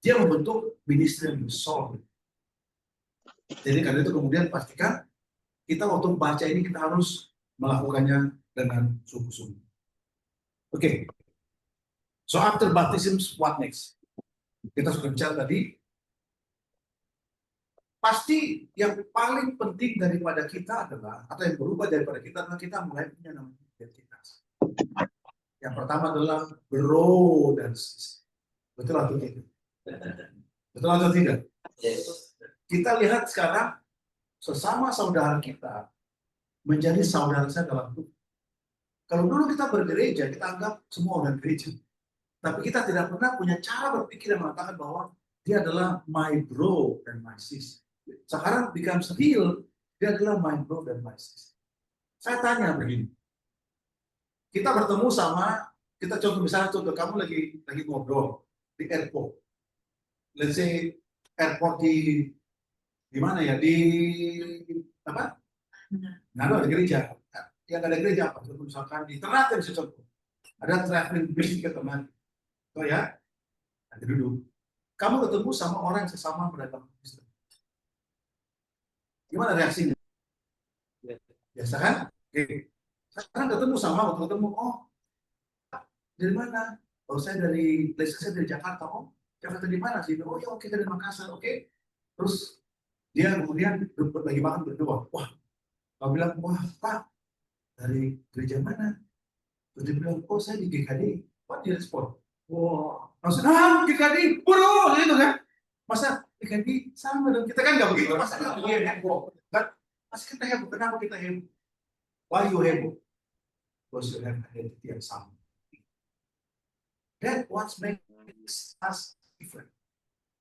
dia membentuk ministry yang solid. Jadi karena itu kemudian pastikan kita waktu membaca ini kita harus melakukannya dengan sungguh-sungguh. Okay. So after baptism, what next? Kita sudah bicara tadi. Pasti yang paling penting daripada kita adalah, atau yang berubah daripada kita adalah kita mulai punya namanya identitas. Yang pertama adalah brothers. Betul atau tidak? Betul atau tidak? Kita lihat sekarang sesama saudara kita menjadi saudara saya dalam Tuhan. Kalau dulu kita bergereja, kita anggap semua orang gereja. Tapi kita tidak pernah punya cara berpikir yang mengatakan bahwa dia adalah my bro dan my sis. Sekarang becomes real, dia adalah my bro dan my sis. Saya tanya begini, kita bertemu sama, kita contoh kamu lagi ngobrol di airport. Let's say airport di mana ya? Di apa? Nggak ada gereja. Yang ada gereja apa? Misalkan di Ternate bisa contoh. Ada traveling bus ke teman. Oh ya, nanti dulu. Kamu ketemu sama orang yang sesama beragama Kristen. Gimana reaksinya? Biasa kan? Oke. Sekarang ketemu oh, dari mana? Oh, saya dari Jakarta. Oh, Jakarta di mana sih? Oh ya, oke, dari Makassar. Oke. Terus dia kemudian lagi makan berdua. Wah, kamu bilang, wah Pak, dari gereja mana? Terus dia bilang, oh saya di GKD. What dia respon? Wah, maksudnya GKD, bro, gitu kan? Masa GKD sama dong? Kita kan nggak begitu. Masa nggak begitu? Kan? Masa kita heboh? Kenapa kita heboh? Why you heboh? because you have identity yang sama. That what makes us different.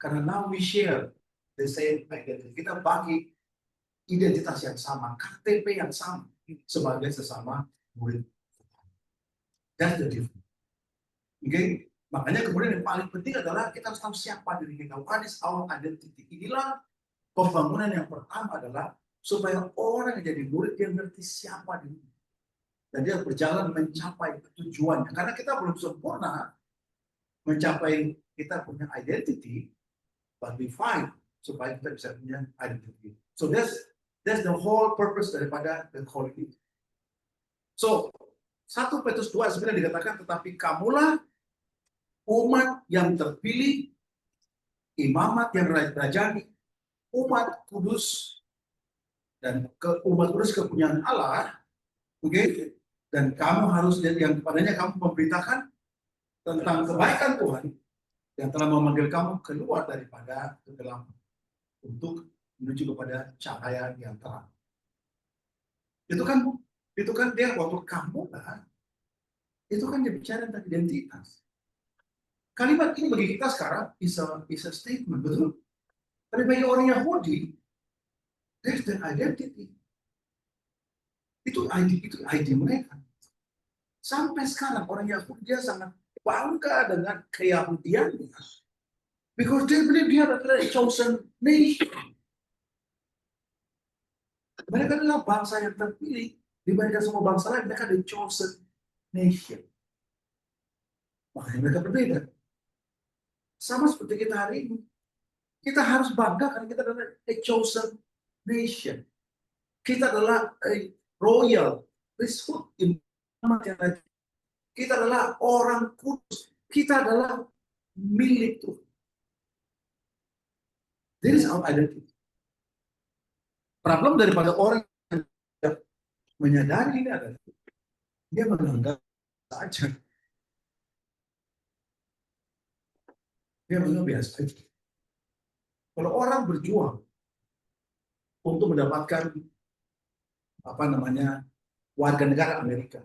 Karena now we share the same identity. Kita bagi identitas yang sama, KTP yang sama sebagai sesama murid. That's the difference. Okay? Makanya kemudian yang paling penting adalah kita harus tahu siapa diri kita. What is our identity? Inilah pembangunan yang pertama adalah supaya orang yang jadi murid dia ngerti siapa dirinya. Dan dia berjalan mencapai tujuannya. Karena kita belum sempurna mencapai kita punya identity, but we find supaya kita bisa punya identity. So that's the whole purpose daripada the calling itu. So 1 Petrus 2 sebenarnya dikatakan tetapi kamulah umat yang terpilih, imamat yang rajani, umat kudus, dan umat kudus kepunyaan Allah, okay? Dan kamu harus yang kepadanya kamu memberitakan tentang kebaikan Tuhan yang telah memanggil kamu keluar daripada kegelapan untuk menuju kepada cahaya yang terang. Itu kan dia waktu kamu lah, itu kan dia bicara tentang identitas. Kalimat ini bagi kita sekarang is a statement, betul? Tapi bagi orang Yahudi, there's their identity. Itu ID mereka. Sampai sekarang orang Yahudi dia sangat bangga dengan keyahudiannya. Because they believe they are a chosen nation. Mereka adalah bangsa yang terpilih. Dibandingkan semua bangsa lain, mereka the chosen nation. Makanya mereka berbeda. Sama seperti kita hari ini. Kita harus bangga karena kita adalah a chosen nation. Kita adalah a royal priesthood. Kita adalah orang kudus. Kita adalah milik Tuhan. This is our identity. Problem daripada orang yang tidak menyadari ini adalah dia menganggap saja. Dia menganggap biasa. Kalau orang berjuang untuk mendapatkan warga negara Amerika,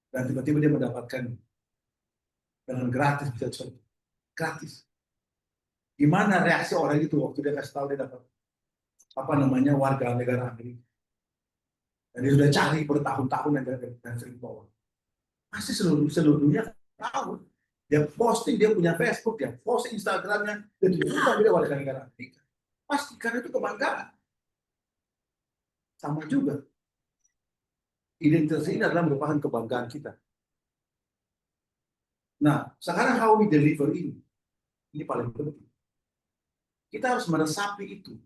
dan tiba-tiba dia mendapatkan dengan gratis, bisa contoh gratis. Gimana reaksi orang itu waktu dia kasih tahu dia dapat warga negara Amerika? Dan dia sudah cari bertahun-tahun dan sering bawa. Pasti seluruh dunia tahu. Dia posting, dia punya Facebook, dia posting Instagramnya, dia tunjukkan dia warga negara Amerika. Pasti karena itu kebanggaan. Sama juga. Identitas ini adalah merupakan kebanggaan kita. Nah, sekarang how we deliver ini paling penting. Kita harus meresapi itu.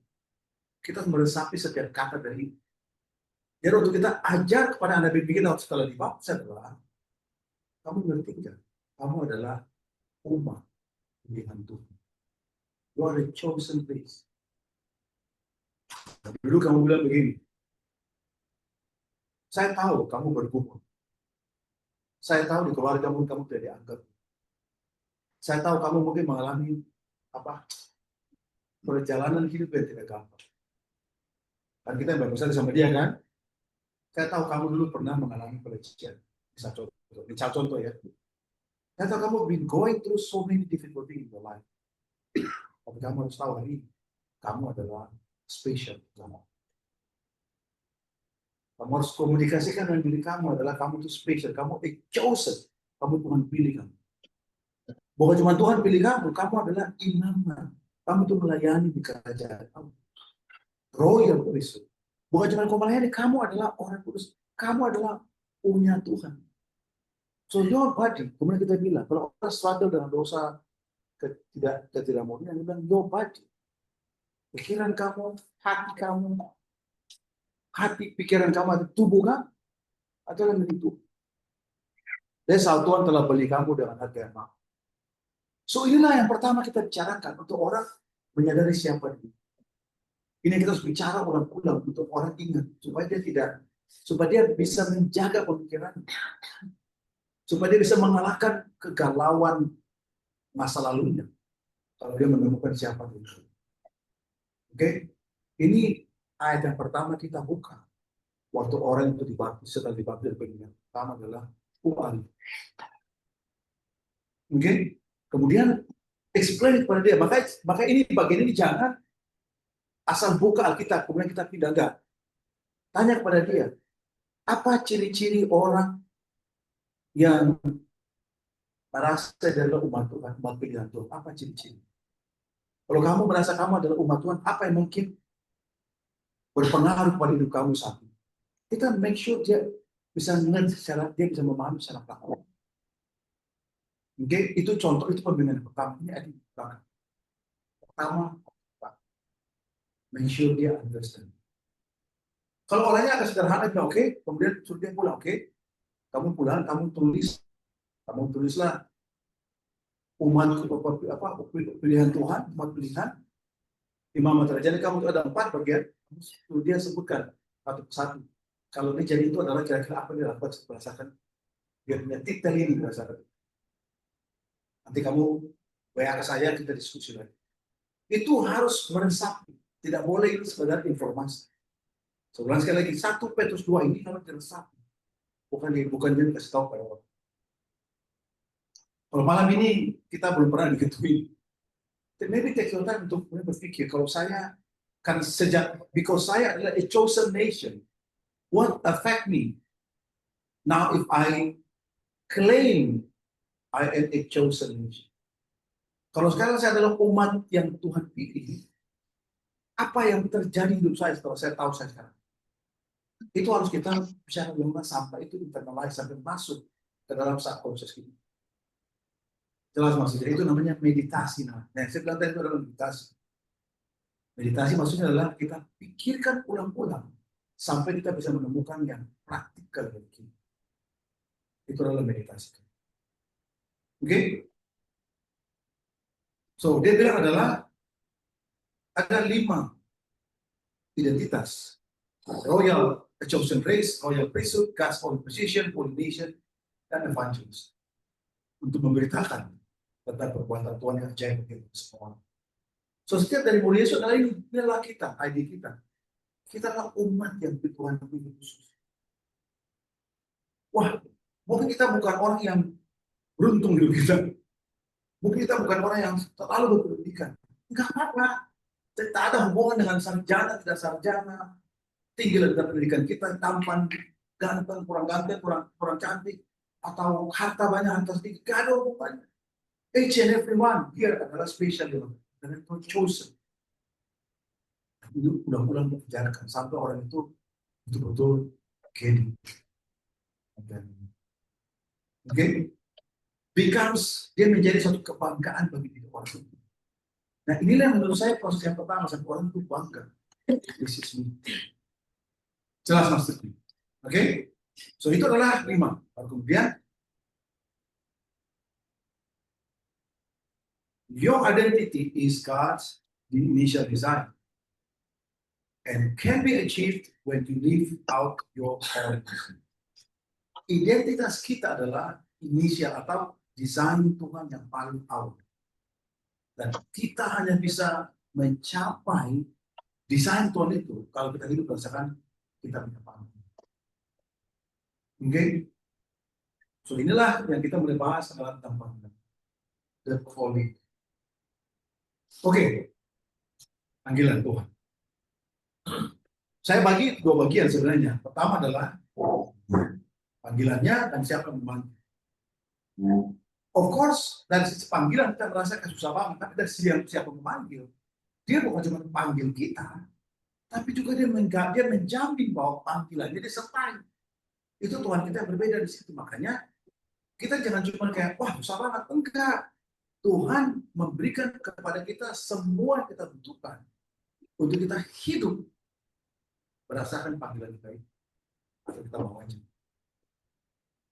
Kita harus meresapi setiap kata dari itu. Jadi untuk kita ajar kepada anak bibi kita setelah dibaptis adalah, kamu ngerti nggak? Kamu adalah umat pilihan Tuhan. You are a chosen race. Dulu kamu bilang begini, saya tahu kamu bergumul. Saya tahu di keluargamu kamu tidak dianggap. Saya tahu kamu mungkin mengalami perjalanan hidup yang tidak gampang. Kan kita yang berbesar sama dia kan? Saya tahu kamu dulu pernah mengalami pelecehan. Misal contoh ya. Saya tahu kamu been going through so many difficulties in your life. Tapi kamu harus tahu hari ini, kamu adalah special. Kamu harus komunikasikan dengan diri kamu adalah kamu itu special. Kamu chosen. Kamu Tuhan pilih kamu. Bukan cuma Tuhan pilih kamu adalah imam. Kamu itu melayani di kerajaan kamu. Royal priesthood. Bukan cuma kamu melayani, kamu adalah orang kudus. Kamu adalah punya Tuhan. So your body, kemudian kita bilang, kalau orang struggle dengan dosa ketidakmurnian, dia bilang your body. Pikiran kamu, pikiran kamu, tubuh kamu adalah milik Tuhan. Dan Tuhan telah beli kamu dengan harga yang mahal. So inilah yang pertama kita bicarakan untuk orang menyadari siapa dia. Ini kita harus bicara ulang-ulang untuk orang ingat supaya dia bisa menjaga pemikiran, supaya dia bisa mengalahkan kegalauan masa lalunya kalau dia menemukan siapa dia. Oke, ini ayat yang pertama kita buka waktu orang itu dibaptis setelah dibaptis benar. pertama adalah uang. Oke, kemudian explain kepada dia. Maka ini bagian ini jangan asal buka Alkitab kemudian kita pindah, enggak. Tanya kepada dia, apa ciri-ciri orang yang merasa adalah umat Tuhan, umat pilihan Tuhan? Apa ciri-ciri? Kalau kamu merasa kamu adalah umat Tuhan, apa yang mungkin berpengaruh pada hidup kamu saat ini? Kita make sure dia bisa mengerti secara, dia bisa memahami secara praktik. Oke, itu contoh, itu pembinaan pertama. Ini ada pertama. Pertama, make sure dia understand. Kalau orangnya agak sederhana, oke, kemudian suruh dia pulang, oke. Kamu pulang, kamu tulislah umat pilihan Tuhan, umat pilihan, Imam Matahari. Jadi kamu ada 4 bagian, dia sebutkan satu persatu. Kalau ini jadi itu adalah kira-kira apa yang dilakukan berdasarkan dia punya titel ini berdasarkan. Nanti kamu WA ke saya, kita diskusi lagi. Itu harus meresapi, tidak boleh itu sekedar informasi. Sebulan sekali lagi, 1 Petrus 2 ini harus diresapi. Bukan dia dikasih tahu pada orang. Kalau malam ini kita belum pernah diketahui, maybe take your time untuk berpikir. Kalau saya kan because saya adalah a chosen nation, what affect me? Now if I claim I am a chosen nation. Kalau sekarang saya adalah umat yang Tuhan pilih, apa yang terjadi hidup saya setelah saya tahu saya sekarang? Itu harus kita bisa mengenal sampai itu internalize, sampai masuk ke dalam saat proses ini. Jelas maksudnya, itu namanya meditasi. Nah, saya bilang tadi itu adalah meditasi. Meditasi maksudnya adalah kita pikirkan ulang-ulang sampai kita bisa menemukan yang praktikal bagi kita. Itu adalah meditasi. Oke? So, dia bilang adalah ada 5 identitas. Royal, a chosen race, royal priesthood, God's own position, holy nation, dan evangelist. Untuk memberitakan tentang perbuatan Tuhan yang ajaib bagi semua. So, setiap dari mulia Yesus adalah inilah kita, ID kita. Kita adalah umat yang Tuhan pilih khusus. Wah, mungkin kita bukan orang yang beruntung hidup kita. Mungkin kita bukan orang yang terlalu berpendidikan. Enggak apa-apa. Tak ada hubungan dengan sarjana, tidak sarjana. Tinggi dalam pendidikan kita, tampan, ganteng, kurang ganteng, kurang cantik, atau harta banyak, harta sedikit. Gak ada hubungannya. Each and everyone here adalah spesial, dan itu chosen. Itu ulang-ulang dikerjakan sampai orang itu betul-betul gede. Oke, becomes, dia menjadi suatu kebanggaan bagi diri orang. Nah, inilah yang menurut saya proses yang pertama sampai orang itu bangga. This is me. Jelas maksudnya. Oke, so itu adalah 5. Kemudian your identity is God's initial design and can be achieved when you live out your calling. Identitas kita adalah inisial atau desain Tuhan yang paling awal. Dan kita hanya bisa mencapai desain Tuhan itu kalau kita hidup berdasarkan kita punya panggilan. Oke? So inilah yang kita mulai bahas adalah tentang panggilan. The calling. Oke. Panggilan Tuhan. Saya bagi 2 bagian sebenarnya. Pertama adalah panggilannya dan siapa yang memanggil. Of course, dari sisi panggilan kita merasa susah banget, tapi dari sisi siapa yang memanggil, dia bukan cuma panggil kita, tapi juga dia menjamin bahwa panggilannya disertai. Itu Tuhan kita yang berbeda di situ. Makanya kita jangan cuma kayak, wah susah banget. Enggak. Tuhan memberikan kepada kita semua yang kita butuhkan untuk kita hidup berdasarkan panggilan kita ini. Atau kita mau aja.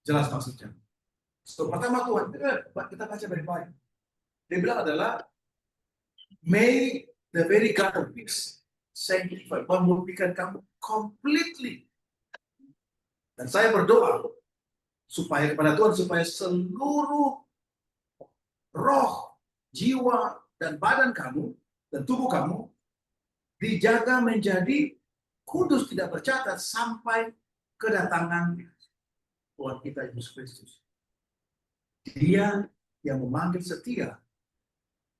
Jelas maksudnya. So, pertama Tuhan, kita baca baik-baik. Dia bilang adalah, may the very God of peace sanctify, memurnikan kamu completely. Dan saya berdoa supaya kepada Tuhan, supaya seluruh roh, jiwa, dan badan kamu, dan tubuh kamu, dijaga menjadi kudus tidak bercacat sampai kedatangan Tuhan kita Yesus Kristus. Dia yang memanggil setia,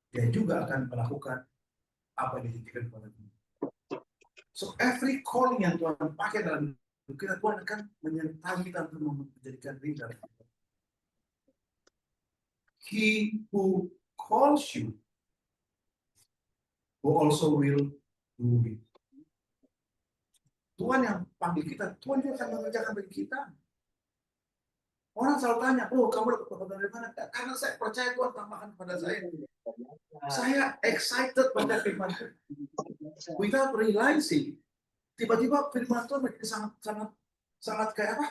dia juga akan melakukan apa yang dijanjikan kepada kita. So every calling yang Tuhan pakai dalam hidup kita, Tuhan akan menyertai kita untuk menjadikan diri dalam kita. He who calls you who also will do it. Tuhan yang panggil kita, Tuhan juga akan mengerjakan bagi kita. Orang selalu tanya, oh kamu dapat pekerjaan dari mana? Karena saya percaya Tuhan tambahkan kepada saya. Saya excited pada firman Tuhan. Without realizing, tiba-tiba firman Tuhan menjadi sangat kayak apa?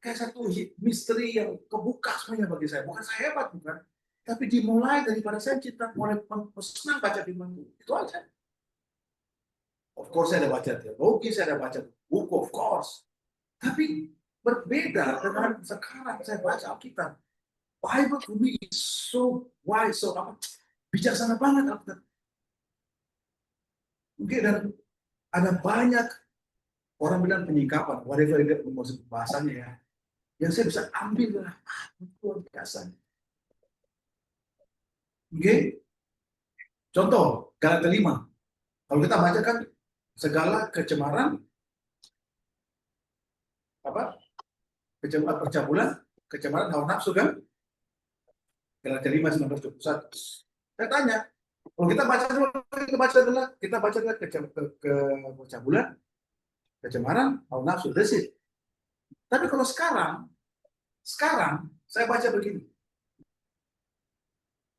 Kayak satu misteri yang kebuka semuanya bagi saya. Bukan saya hebat, bukan. Tapi dimulai daripada saya cinta, mulai senang baca firman Tuhan. Itu aja. Of course saya ada baca teologi, saya ada baca buku, of course. Tapi berbeda dengan sekarang saya baca Alkitab. Bible to me is so wise, so apa? Bijaksana banget Alkitab. Mungkin dan ada banyak orang bilang penyikapan, whatever itu maksud bahasanya ya, yang saya bisa ambil lah, luar biasa. Oke, contoh Galatia 5. Kalau kita baca kan segala kecemaran, apa? Percabulan, kecemaran, hawa nafsu kan? Galatia 5:19-21. Saya tanya, kalau kita baca adalah percabulan, kecemaran, hawa nafsu, that's it. Tapi kalau sekarang saya baca begini.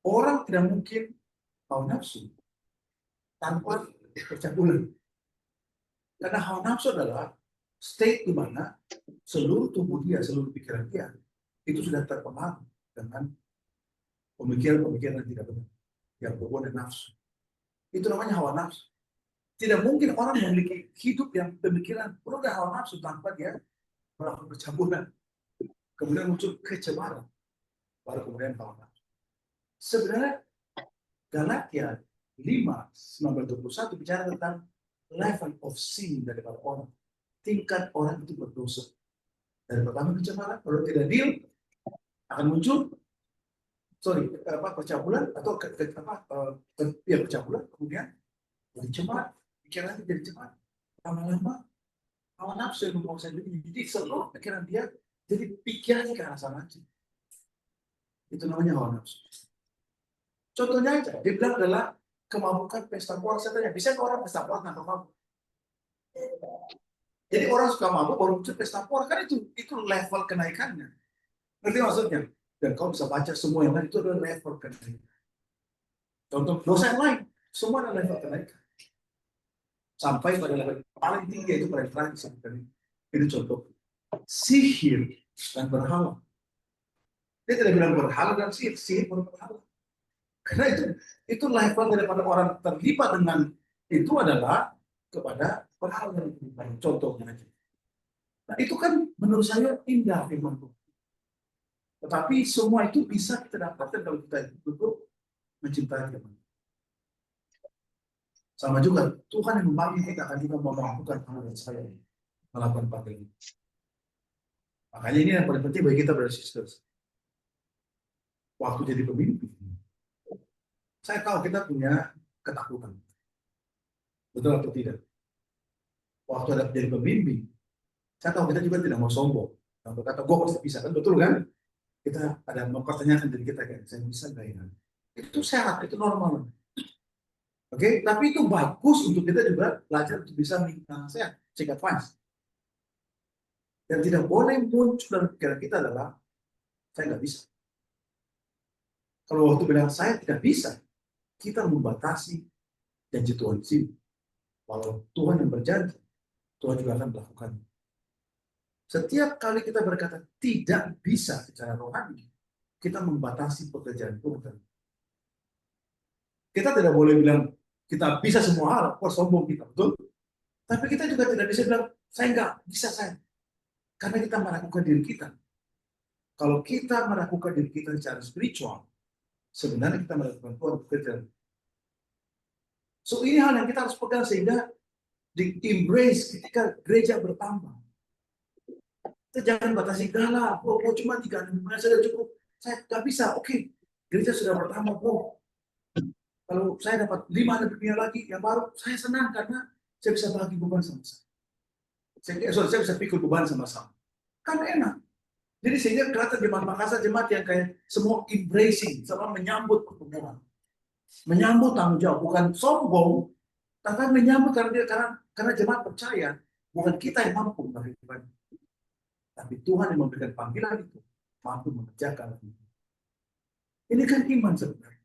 Orang tidak mungkin hawa nafsu tanpa percabulan. Karena hawa nafsu adalah state di mana seluruh tubuh dia, seluruh pikiran dia itu sudah terpengaruh dengan pemikiran-pemikiran yang tidak benar, yang berhubungan dengan nafsu. Itu namanya hawa nafsu. Tidak mungkin orang memiliki hidup yang pemikiran penuh dengan hawa nafsu tanpa dia melakukan percabulan. Kemudian muncul kecemaran, baru kemudian hawa nafsu. Sebenarnya Galatia 5:19-21 bicara tentang level of sin daripada orang. Tingkat orang itu berdosa. Dari pertama kecemaran, kalau tidak deal akan muncul percabulan atau percabulan, kemudian jadi cemar, pikirannya jadi cemar. Lama-lama hawa nafsu yang menguasai diri. Jadi seluruh pikiran dia jadi pikirannya ke arah sana aja. Itu namanya hawa nafsu. Contohnya aja, dia bilang adalah kemabukan pesta pora. Saya tanya, bisa orang pesta pora tanpa mabuk? Jadi orang suka mabuk baru muncul pesta pora, kan itu level kenaikannya. Ngerti maksudnya? Dan kau bisa baca semua yang lain itu adalah level kenaikan. Contoh dosa yang lain, semua adalah level kenaikan. Sampai pada level paling tinggi yaitu pada terakhir. Itu contoh sihir dan berhala. Dia tidak bilang berhala dan sihir berhala. Karena itu level daripada orang terlibat dengan itu adalah kepada berhala yang lebih baik. Contohnya aja. Nah itu kan menurut saya indah firman Tuhan. Tetapi semua itu bisa kita dapatkan kalau kita betul mencintai Tuhan. Sama juga Tuhan yang memanggil kita akan juga memampukan kamu dan saya melakukan panggilan. Makanya ini yang paling penting bagi kita brothers and sisters. Waktu jadi pemimpin, saya tahu kita punya ketakutan. Betul atau tidak? Waktu ada jadi pemimpin, saya tahu kita juga tidak mau sombong. Kalau berkata, gue pasti bisa, kan betul kan? Kita ada mempertanyakan diri kita, kan? Saya bisa nggak ya? Itu sehat, itu normal. Oke, tapi itu bagus untuk kita juga belajar untuk bisa minta nasihat, check advice. Yang tidak boleh muncul dalam pikiran kita adalah, saya nggak bisa. Kalau waktu bilang saya tidak bisa, kita membatasi janji Tuhan di sini. Walau Tuhan yang berjanji, Tuhan juga akan melakukan. Setiap kali kita berkata tidak bisa secara rohani, kita membatasi pekerjaan Tuhan. Kita tidak boleh bilang kita bisa semua hal, kok sombong kita, betul? Tapi kita juga tidak bisa bilang saya nggak bisa saya, karena kita meragukan diri kita. Kalau kita meragukan diri kita secara spiritual, sebenarnya kita melakukan Tuhan bekerja. So ini hal yang kita harus pegang sehingga di embrace ketika gereja bertambah. Kita jangan batasi galak. Oh, cuma 3 saja cukup. Saya nggak bisa. Oke, gereja sudah pertama. Oh, kalau saya dapat 5 dunia lagi yang baru, saya senang karena saya bisa bagi beban sama-sama. Saya bisa pikul beban sama-sama. Kan enak. Jadi sehingga kelihatan jemaat Makassar, jemaat yang kayak semua embracing, sama menyambut pertemuan. Menyambut tanggung jawab, bukan sombong, tapi menyambut karena jemaat percaya, bukan kita yang mampu melakukan, tapi Tuhan yang memberikan panggilan itu, mampu mengerjakan. Ini kan iman sebenarnya.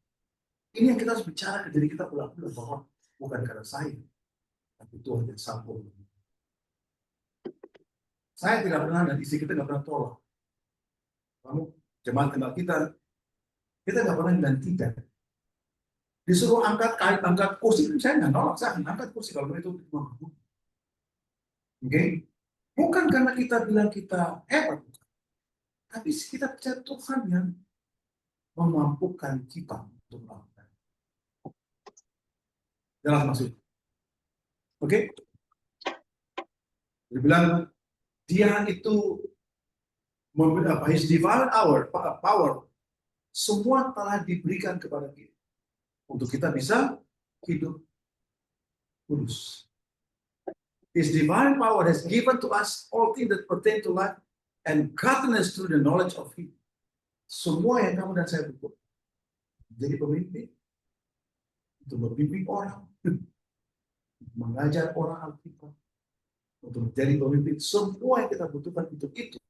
Ini yang kita harus bicara ke diri kita ulang-ulang, bahwa bukan karena saya, tapi Tuhan yang sambung. Saya tidak pernah, dan istri kita nggak pernah tolak. Kamu jemaat kenal kita nggak pernah bilang tidak. Disuruh angkat kursi, saya nggak nolak, saya akan angkat kursi kalau itu mampu. Oke? Bukan karena kita bilang kita hebat, tapi kita percaya Tuhan yang memampukan kita untuk melakukan. Jelas maksudnya? Oke? Dia bilang dia itu his divine power semua telah diberikan kepada kita untuk kita bisa hidup kudus. His divine power has given to us all things that pertain to life and godliness through the knowledge of Him. Semua yang kamu dan saya butuh, jadi pemimpin, untuk membimbing orang, mengajar orang Alkitab, untuk menjadi pemimpin, semua yang kita butuhkan untuk itu,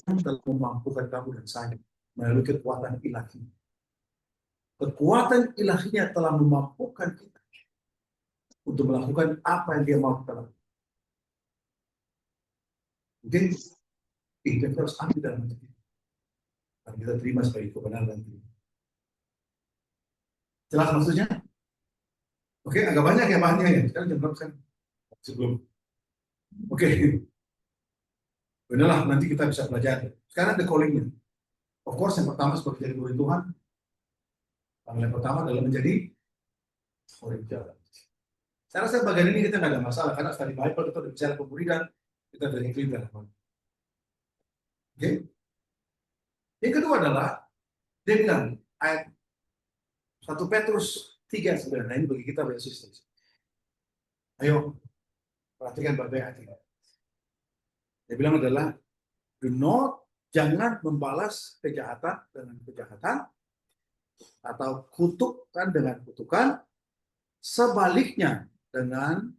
Tuhan telah memampukan kamu dan saya melalui kekuatan ilahi. Kekuatan ilahinya telah memampukan kita untuk melakukan apa yang Dia mau kita lakukan. Mungkin itu harus ambil dalam hati kita. Dan kita terima sebagai kebenaran itu. Jelas maksudnya? Oke, agak banyak ya bahannya ya. Sekarang jam berapa kan? Sebelum. Oke. Benar, nanti kita bisa belajar. Sekarang the calling-nya. Of course, yang pertama sebagai jadi murid Tuhan. Yang pertama adalah menjadi murid Tuhan. Saya rasa bagian ini kita nggak ada masalah karena sekali Bible kita udah bicara pemuridan, kita udah include. Oke. Yang kedua adalah dia bilang ayat 1 Petrus 3 sebenarnya ini bagi kita beasiswa. Ayo perhatikan baik-baik hati. Dia bilang adalah jangan membalas kejahatan dengan kejahatan atau kutukan dengan kutukan, sebaliknya dengan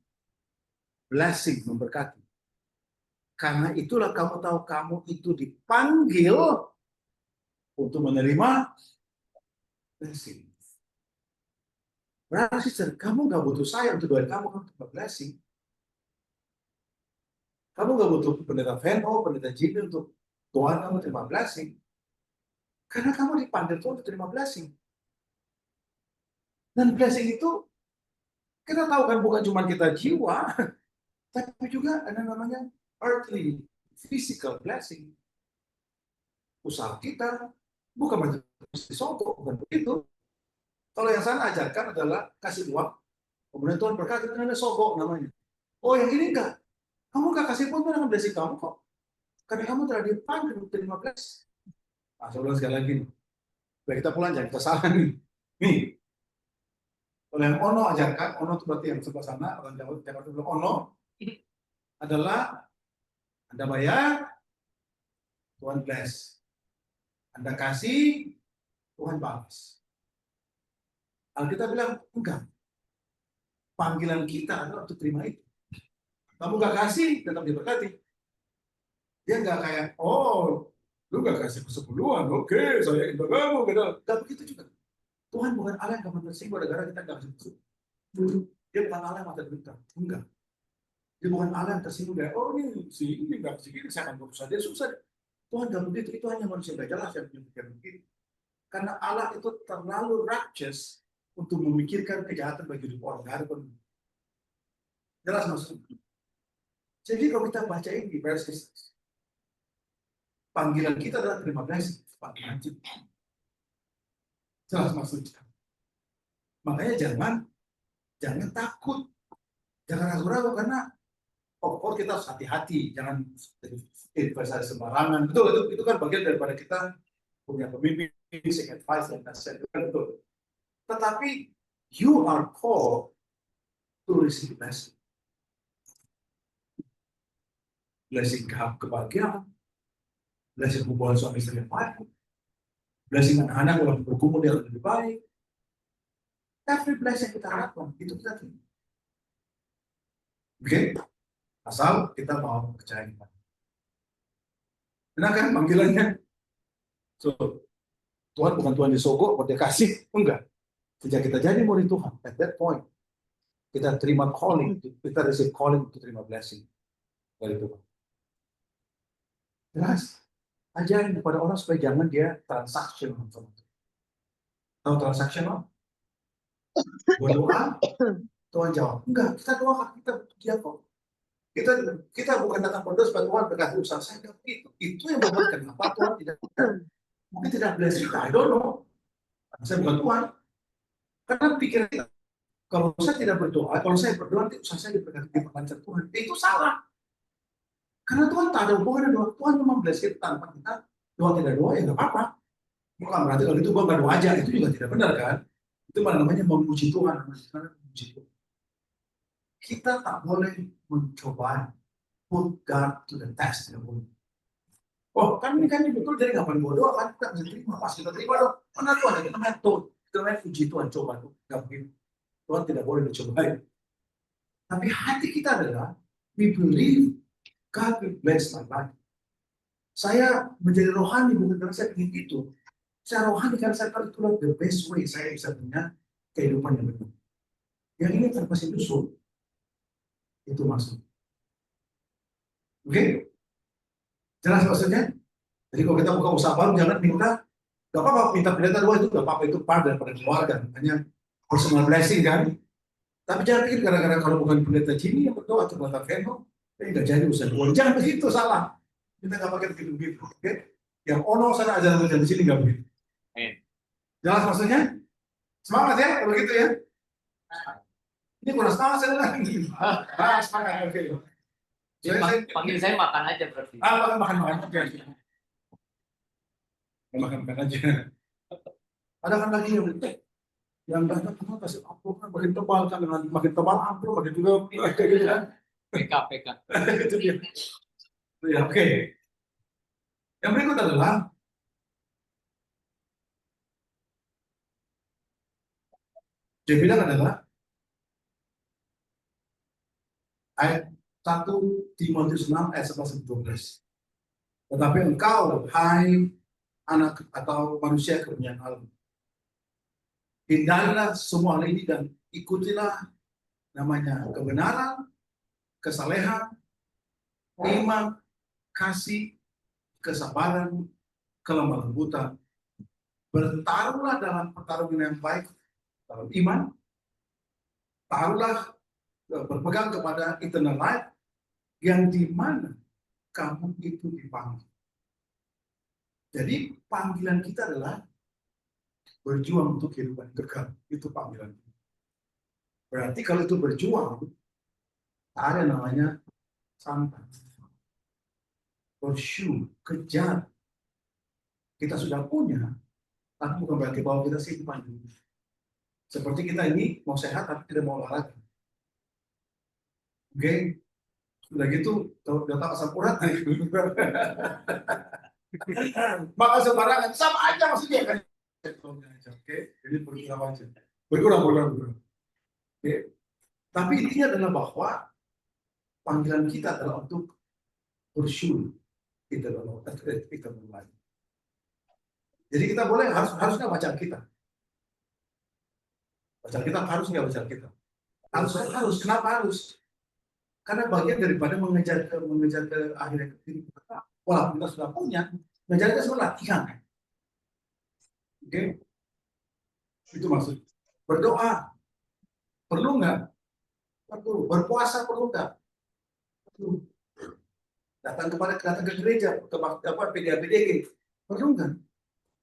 blessing, memberkati. Karena itulah kamu tahu kamu itu dipanggil untuk menerima blessing. Berarti kamu nggak butuh saya untuk doain kamu untuk blessing. Kamu nggak butuh pendeta Veno, pendeta Jimmy untuk Tuhan kamu terima blessing. Karena kamu dipanggil Tuhan untuk terima blessing. Dan blessing itu kita tahu kan bukan cuma kita jiwa, tapi juga ada namanya earthly, physical blessing. Usaha kita bukan mesti sogok, bukan begitu. Kalau yang saya ajarkan adalah kasih uang, kemudian Tuhan berkati, itu namanya sogok namanya. Oh yang ini enggak, kamu enggak kasih pun dengan blessing kamu kok. Karena kamu telah dipanggil untuk terima blessing. Nah, saya ulang sekali lagi. Baik, kita pulang, jangan kita salah nih. Nih, kalau yang Ono ajarkan, Ono itu berarti yang sebelah sana, orang Jakarta bilang Ono, adalah Anda bayar, Tuhan bless. Anda kasih, Tuhan balas. Alkitab bilang, enggak. Panggilan kita adalah untuk terima itu. Kamu enggak kasih, tetap diberkati. Dia enggak kayak, oh, lu enggak kasih kesepuluhan, oke, saya ingin kamu, gitu. Enggak begitu juga. Tuhan bukan Allah yang akan tersinggung gara-gara kita enggak kasih. Dia bukan Allah yang mata berita. Enggak. Dia bukan Allah yang tersinggung dari, oh ini enggak segini, saya akan berusaha. Dia susah. Tuhan enggak begitu, itu hanya manusia yang jelas yang memikirkan begitu. Karena Allah itu terlalu righteous untuk memikirkan kejahatan bagi hidup orang. Enggak ada pun. Jelas maksudnya. Jadi kalau kita baca ini di versi panggilan kita adalah terima blessing, panggilan kita. Jelas maksudnya. Makanya jangan takut, jangan ragu-ragu karena of course kita harus hati-hati, jangan investasi sembarangan. Betul, itu kan bagian daripada kita punya pemimpin, seek advice dan nasihat, itu kan betul. Tetapi you are called to receive blessing. Blessing kebahagiaan, blessing hubungan suami istri yang baik, blessing anak-anak yang bergumul yang lebih baik. Every blessing kita harapkan, itu kita terima. Oke? Asal kita mau percaya kepada. Benar kan panggilannya? So, Tuhan bukan Tuhan disogok, buat dia kasih. Enggak. Sejak kita jadi murid Tuhan, at that point, kita terima calling, kita receive calling untuk terima blessing dari Tuhan. Jelas. Ajarin kepada orang supaya jangan dia transaksional. Tahu transaksional? Berdoa, Tuhan jawab. Enggak, kita doakan, kita dia kok. Kita bukan datang berdoa supaya Tuhan berkati usaha saya. Itu yang membuat kenapa Tuhan tidak mungkin tidak blessing kita. I don't know. Saya bukan Tuhan. Karena pikiran kita, kalau saya tidak berdoa, kalau saya berdoa, nanti usaha saya diberkati diperlancar Tuhan. Itu salah. Karena Tuhan tak ada hubungan dengan doa. Tuhan memang bless kita tanpa kita doa tidak doa, ya nggak apa-apa. Bukan berarti kalau itu gua nggak doa aja, itu juga tidak benar kan? Itu malah namanya memuji Tuhan. Memuji Tuhan. Kita tak boleh mencoba put God to the test. Oh, kan ini kan betul, jadi ngapain gua doa kan? Kita bisa terima, pas kita terima dong. Mana Tuhan, kita metode. Kita main puji Tuhan, coba tuh. Nggak begitu. Tuhan tidak boleh dicobai. Tapi hati kita adalah, we believe God will bless my life. Saya menjadi rohani bukan karena saya ingin itu. Saya rohani karena saya tahu itulah the best way saya bisa punya kehidupan yang benar. Yang ini tanpa dusun, itu maksud. Oke? Jelas maksudnya? Jadi kalau kita buka usaha baru, jangan minta, gak apa-apa, minta pendeta doa itu gak apa-apa, itu part daripada keluarga. Hanya personal blessing kan. Tapi jangan pikir gara-gara kalau bukan pendeta Jimmy yang berdoa atau pendeta Veno, nggak jadi usaha doa. Jangan begitu, salah. Kita nggak pakai begitu-begitu. Oke? Yang ono sana ajaran di sini nggak begitu. Jelas maksudnya? Semangat ya, kalau gitu ya. Ini kurang semangat saya lagi. Semangat, oke. Panggil saya makan aja berarti. Makan oke. Makan aja. Ada kan lagi yang banyak kan kasih amplop kan makin tebal kan, dengan makin tebal amplop makin juga kayak gitu kan. PK. Itu dia. Ya, oke. Yang berikut adalah dia bilang adalah ayat 1 Timotius 6 ayat 11-12. Tetapi engkau, hai anak atau manusia kepunyaan Allah, hindarilah semua hal ini dan ikutilah namanya kebenaran, kesalehan, iman, kasih, kesabaran, kelemah lembutan. Bertaruhlah dalam pertarungan yang baik dalam iman, taruhlah berpegang kepada eternal life yang di mana kamu itu dipanggil. Jadi panggilan kita adalah berjuang untuk kehidupan kekal. Itu panggilan kita. Berarti kalau itu berjuang, ada namanya santai. Pursue, kejar. Kita sudah punya, tapi bukan berarti bahwa kita simpan. Seperti kita ini mau sehat tapi tidak mau olahraga. Oke, sudah gitu, kalau udah tahu asam urat, maka sembarangan sama aja maksudnya kan. Oke, jadi berkurang aja, berkurang. Oke, tapi intinya adalah bahwa panggilan kita adalah untuk pursue kita mulai. Jadi kita boleh harusnya baca kita. Baca kita harus nggak baca kita? Harus. Kenapa harus? Karena bagian daripada mengejar ke akhirnya diri kita. Walaupun kita sudah punya, mengejar itu sebenarnya latihan. Oke? Itu maksud. Berdoa perlu nggak? Perlu. Berpuasa perlu nggak? Perlu. Datang ke gereja, ke PDG, perlu nggak?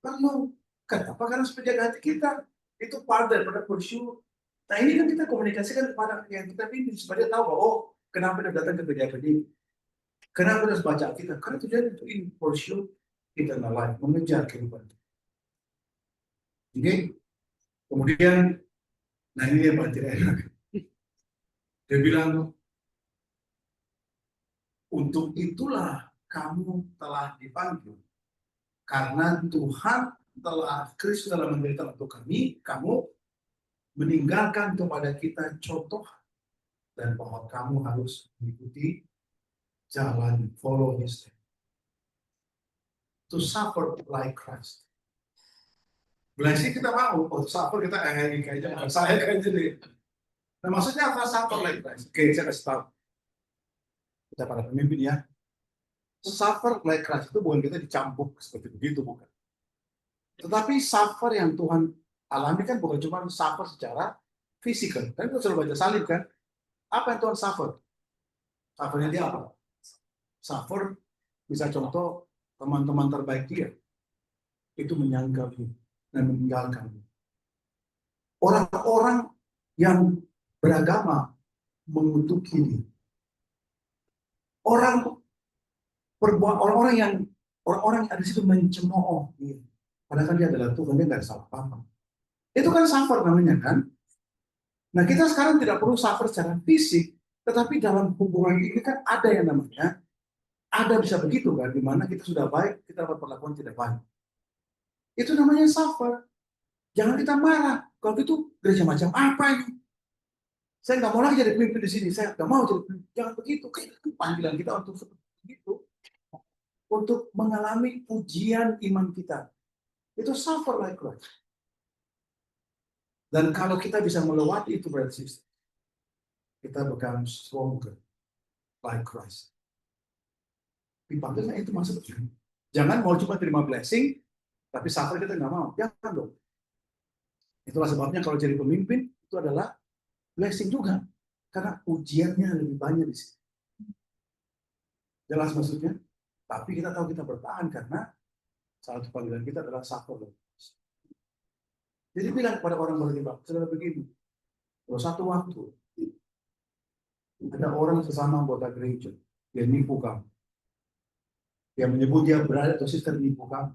Perlu. Kenapa? Karena sebagai hati kita itu part daripada pursue. Nah ini kan kita komunikasikan kepada yang kita pimpin supaya dia tahu bahwa Kenapa kita datang ke gereja ini? Kenapa kita harus baca kita? Karena tujuan itu in pursuit eternal life, mengejar kehidupan. Oke? Kemudian, nah ini yang paling tidak enak. Dia bilang, untuk itulah kamu telah dipanggil. Karena Tuhan Kristus telah menderita untuk kami, kamu meninggalkan kepada kita contoh dan bahwa kamu harus mengikuti jalan, follow his step. To suffer like Christ. Blessing kita mau, suffer kita kayaknya saya kayaknya deh. Nah maksudnya apa suffer like Christ? Oke, saya kasih tahu. Kita para pemimpin ya. Suffer like Christ itu bukan kita dicampur seperti begitu, bukan. Tetapi suffer yang Tuhan alami kan bukan cuma suffer secara fisikal. Kan kita selalu baca salib kan. Apa yang Tuhan suffer? Suffernya dia apa? Suffer, bisa contoh teman-teman terbaik dia. Itu menyangkal dan meninggalkan. Orang-orang yang beragama mengutuki dia. Orang-orang yang ada di situ mencemooh dia. Padahal dia adalah Tuhan, dia nggak ada salah apa-apa. Itu kan suffer namanya kan. Nah kita sekarang tidak perlu suffer secara fisik, tetapi dalam hubungan ini kan ada yang namanya, ada bisa begitu kan, di mana kita sudah baik, kita dapat perlakuan tidak baik. Itu namanya suffer. Jangan kita marah. Kalau itu gereja macam apa ini? Saya nggak mau lagi jadi pemimpin di sini. Saya nggak mau jadi pemimpin. Jangan begitu. Itu panggilan kita untuk seperti itu, untuk mengalami ujian iman kita. Itu suffer like Christ. Dan kalau kita bisa melewati itu berarti kita become stronger like Christ. Dipanggilnya itu maksudnya. Jangan mau cuma terima blessing, tapi suffer kita nggak mau. Jangan dong. Itulah sebabnya kalau jadi pemimpin itu adalah blessing juga. Karena ujiannya lebih banyak di sini. Jelas maksudnya? Tapi kita tahu kita bertahan karena salah satu panggilan kita adalah suffer. Jadi bilang kepada orang beriman, saudara begini, kalau satu waktu ada orang sesama anggota gereja, dia nipu kamu. Dia menyebut dia berada atau sister nipu kamu.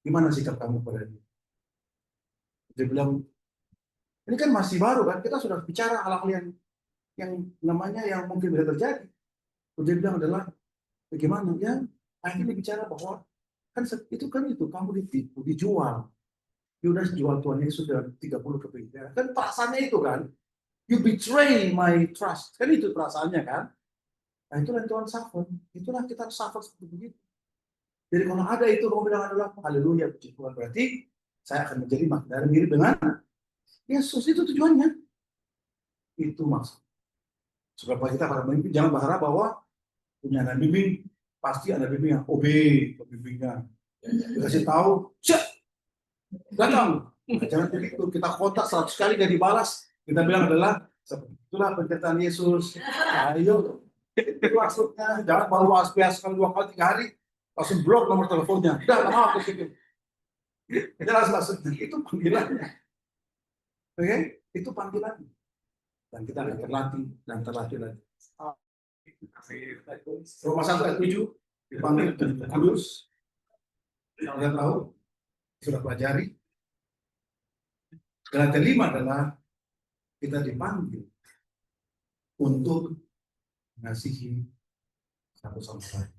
Gimana sikap kamu pada dia? Dia bilang, ini kan masih baru kan, kita sudah bicara hal-hal yang namanya yang mungkin bisa terjadi. Dia bilang adalah, bagaimana? Ya, akhirnya bicara bahwa kan itu kamu ditipu, dijual. Ya udah jual Tuhan Yesus sudah 30 kepintaran. Kan perasaannya itu kan, you betray my trust. Kan itu perasaannya kan. Nah itulah Tuhan suffer. Itulah kita suffer seperti begitu. Jadi kalau ada itu, kamu bilang adalah haleluya, puji Tuhan. Berarti saya akan menjadi makna mirip dengan Yesus. Itu tujuannya. Itu maksud. Sebab kita para pemimpin jangan berharap bahwa punya anak bimbing, pasti anak bimbing yang OB pembimbingnya. Dikasih tahu, datang. Jangan begitu. Kita kontak 100 kali gak dibalas. Kita bilang adalah itulah penceritaan Yesus. Ayo, itu maksudnya. Jangan baru ASPS sekali 2 kali 3 hari langsung blok nomor teleponnya. Udah nggak mau ke situ. Jelas maksudnya. Itu panggilannya. Oke? Itu panggilannya. Dan kita akan terlatih lagi. Roma 1 ayat 7 dipanggil kudus. Kita tahu, sudah pelajari. Dan yang kelima adalah kita dipanggil untuk mengasihi satu sama lain.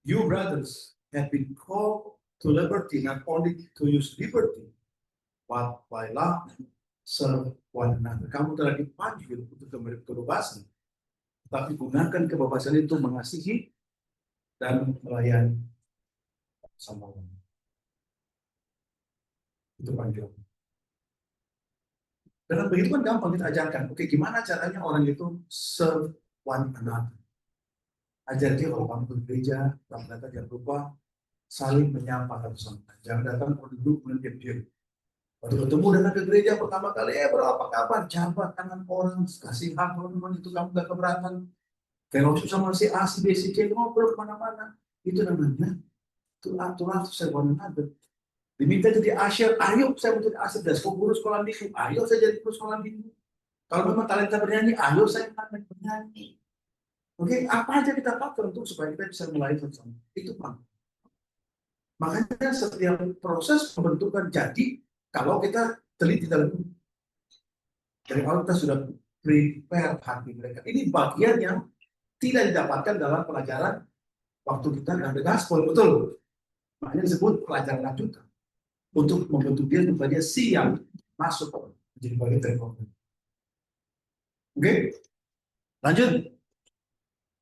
You brothers have been called to liberty, not only to use liberty, but by love serve one another. Kamu telah dipanggil untuk kebebasan, tapi gunakan kebebasan itu mengasihi dan melayani sama orang. Itu panggilan. Dengan begitu kan gampang kita ajarkan. Oke, gimana caranya orang itu serve one another? Ajar dia kalau kamu ke gereja, kamu datang jangan lupa saling menyapa satu sama lain. Jangan datang duduk kemudian diam. Waktu ketemu datang ke gereja pertama kali, berapa kabar? Jabat tangan orang, kasih hak teman itu kamu gak keberatan. Fellowship sama si A, si B, si C, ngobrol kemana-mana. Itu namanya aturan serve one another. Diminta jadi asyir, ayo saya mau jadi asyir, dan guru sekolah minggu, ayo saya jadi guru sekolah minggu. Kalau memang talenta bernyanyi, ayo saya akan bernyanyi. Oke, apa aja kita pakai untuk supaya kita bisa mulai bersama. Itu Pak. Makanya setiap proses pembentukan jadi kalau kita teliti dalam dari awal kita sudah prepare hati mereka. Ini bagian yang tidak didapatkan dalam pelajaran waktu kita ngambil gaspol, betul. Makanya disebut pelajaran lanjutan untuk membentuk dia supaya dia siap masuk menjadi bagian dari program. Oke, lanjut.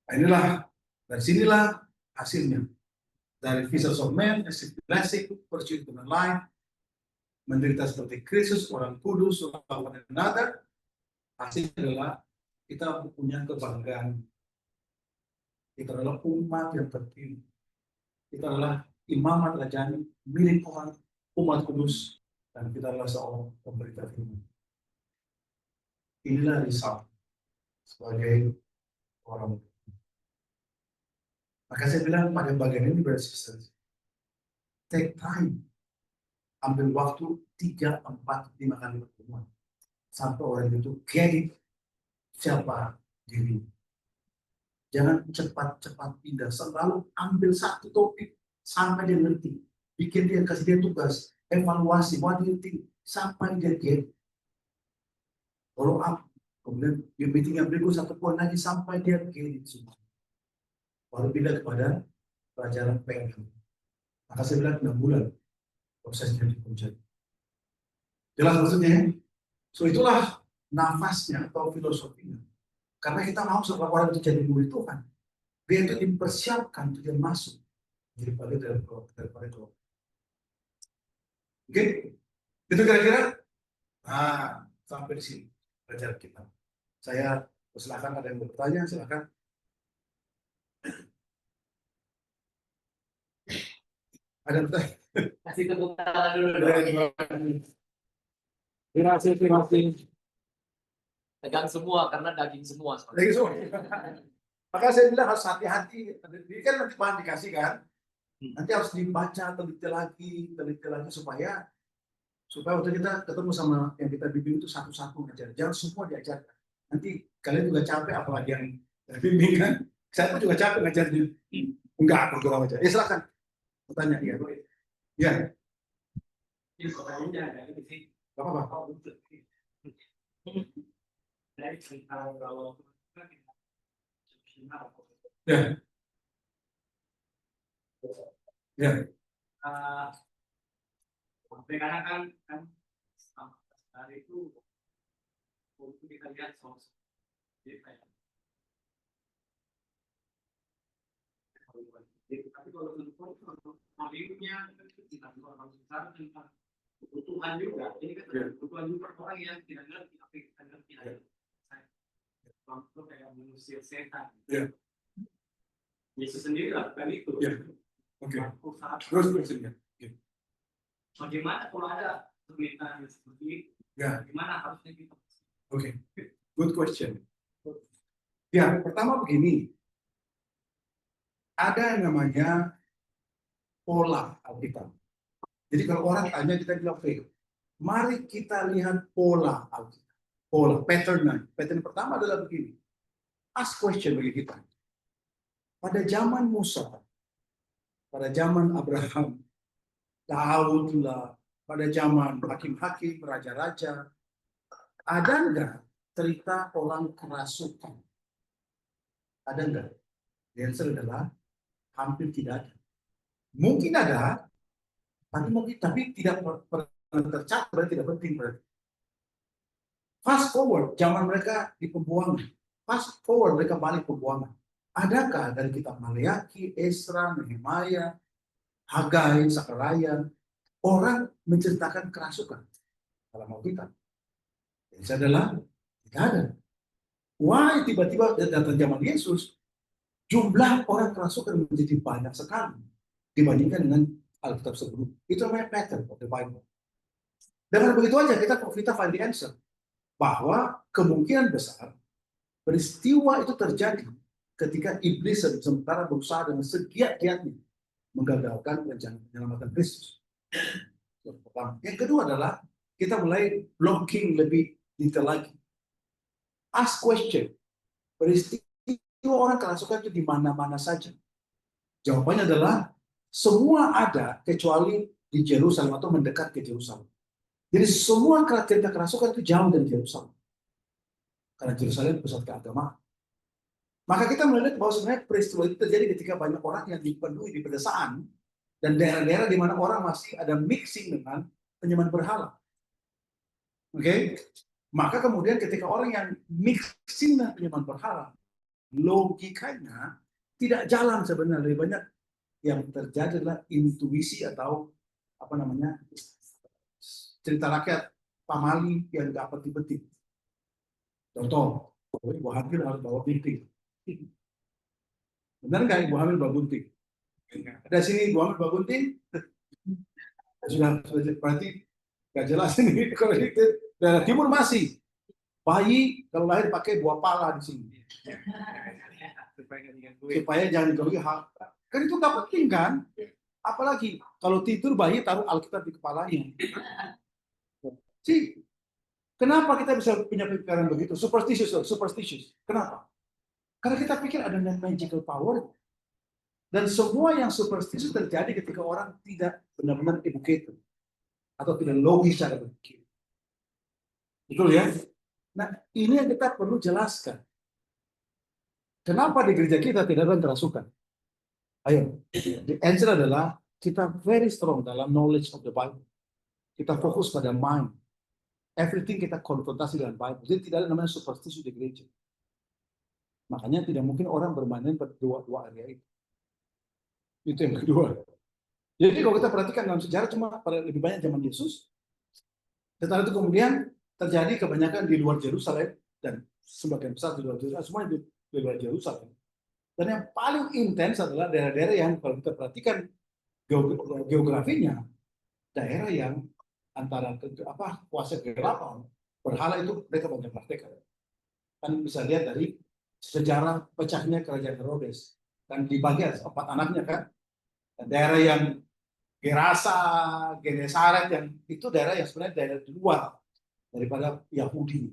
Nah, inilah dari sinilah hasilnya. Dari Fishers of Men, Blessing, Pursuit dengan Life, menderita seperti Kristus, orang kudus, one another. Hasilnya adalah kita punya kebanggaan. Kita adalah umat yang terpilih. Kita adalah imamat rajani milik orang umat kudus, dan kita adalah seorang pemberita firman. Inilah risau sebagai orang. Maka saya bilang pada bagian ini bersisten. Take time. Ambil waktu 3, 4, 5 kali pertemuan. Sampai orang itu get it, siapa diri. Jangan cepat-cepat pindah. Selalu ambil satu topik sampai dia ngerti. Bikin dia, kasih dia tugas. Evaluasi, what do you think? Sampai dia get. Follow up. Kemudian di meeting yang berikut satu poin lagi sampai dia get it semua. Baru pindah kepada pelajaran PNL. Maka saya bilang 6 bulan prosesnya dipuncak. Jelas maksudnya ya? So itulah nafasnya atau filosofinya. Karena kita mau setelah orang itu jadi murid Tuhan, dia itu dipersiapkan untuk dia masuk jadi bagian dari kelompok. Oke? Itu kira-kira. Nah, sampai di sini pelajaran kita. Saya silakan ada yang bertanya, silakan. Ada yang bertanya? Kasih tepuk tangan dulu. Terima kasih. Tegang semua karena daging semua. Lagi semua. Maka saya bilang harus hati-hati. Ini kan nanti bahan dikasih kan. Nanti harus dibaca, teliti lagi supaya waktu kita ketemu sama yang kita bimbing itu satu-satu ngajar. Jangan semua diajarkan. Nanti kalian juga capek, apalagi yang bimbing kan. Saya pun juga capek ngajarnya. Enggak, aku kurang aja. Ya silakan. Bertanya ya. Ya. Ini pertanyaannya ada di sini. Gak apa-apa. Dari tentang kalau Ya. Ya. Sekarang kan hari itu untuk kita lihat soal tapi kalau untuk modelnya kita orang besar tentang kebutuhan juga, ini kan kebutuhan juga orang yang tidak ngerti apa yang kita ngerti aja. Contoh kayak mengusir setan. Yesus sendiri lakukan itu. Oke. Terus ya. Bagaimana kalau ada permintaan seperti itu? Gimana harusnya kita? Oke. Good question. Ya, pertama begini. Ada yang namanya pola Alkitab. Jadi kalau orang tanya kita bilang, oke, mari kita lihat pola Alkitab. Pola, pattern. Pattern pertama adalah begini. Ask question bagi kita. Pada zaman Musa, pada zaman Abraham, Daud lah, pada zaman hakim-hakim, raja-raja, ada enggak cerita orang kerasukan? Ada enggak? The answer adalah hampir tidak ada. Mungkin ada, tapi tidak pernah tercatat, berarti tidak penting berarti. Fast forward, zaman mereka di pembuangan. Fast forward, mereka balik pembuangan. Adakah dari kitab Maleakhi, Esra, Nehemia, Hagai, Sakaraya, orang menceritakan kerasukan dalam Alkitab? Yang adalah tidak ada. Why tiba-tiba datang zaman Yesus, jumlah orang kerasukan menjadi banyak sekali dibandingkan dengan Alkitab sebelum. Itu namanya pattern of the Bible. Dengan begitu aja kita find the answer. Bahwa kemungkinan besar peristiwa itu terjadi ketika iblis sementara berusaha dengan segiat-giatnya menggagalkan rencana penyelamatan Kristus. Yang kedua adalah kita mulai blocking lebih detail lagi. Ask question. Peristiwa orang kerasukan itu di mana-mana saja. Jawabannya adalah semua ada kecuali di Yerusalem atau mendekat ke Yerusalem. Jadi semua cerita kerasukan itu jauh dari Yerusalem. Karena Yerusalem pusat keagamaan. Maka kita melihat bahwa sebenarnya peristiwa itu terjadi ketika banyak orang yang dipenuhi di pedesaan dan daerah-daerah di mana orang masih ada mixing dengan penyembahan berhala. Oke? Maka kemudian ketika orang yang mixing dengan penyembahan berhala, logikanya tidak jalan sebenarnya. Lebih banyak yang terjadi adalah intuisi atau apa namanya cerita rakyat pamali yang dapat dipetik. Contoh, Ibu Hamil harus bawa gunting. Benar nggak Ibu Hamil bawa gunting? Ada sini Ibu Hamil bawa gunting? Sudah berarti nggak jelas ini. Kalau itu daerah timur masih bayi kalau lahir pakai buah pala di sini supaya jangan diganggu hal. Kan itu nggak penting kan? Apalagi kalau tidur bayi taruh Alkitab di kepalanya. Sih, kenapa kita bisa punya pikiran begitu? Superstitious. Kenapa? Karena kita pikir ada magical power. Dan semua yang superstitious terjadi ketika orang tidak benar-benar educated. Atau tidak logis cara berpikir. Betul ya? Nah, ini yang kita perlu jelaskan. Kenapa di gereja kita tidak ada kerasukan? Ayo, the answer adalah kita very strong dalam knowledge of the Bible. Kita fokus pada mind. Everything kita konfrontasi dengan Bible. Jadi tidak ada namanya superstitious di gereja. Makanya tidak mungkin orang bermain berdua area itu. Itu yang kedua. Jadi kalau kita perhatikan dalam sejarah cuma pada lebih banyak zaman Yesus. Setelah itu kemudian terjadi kebanyakan di luar Yerusalem dan sebagian besar di luar Yerusalem, semua di luar Yerusalem. Dan yang paling intens adalah daerah-daerah yang kalau kita perhatikan geografinya, daerah yang antara kuasa kegelapan, berhala itu mereka banyak praktekkan. Kan bisa lihat dari sejarah pecahnya kerajaan Herodes dan dibagi atas 4 anaknya kan. Dan daerah yang Gerasa, Genesaret yang itu daerah yang sebenarnya daerah di luar daripada Yahudi.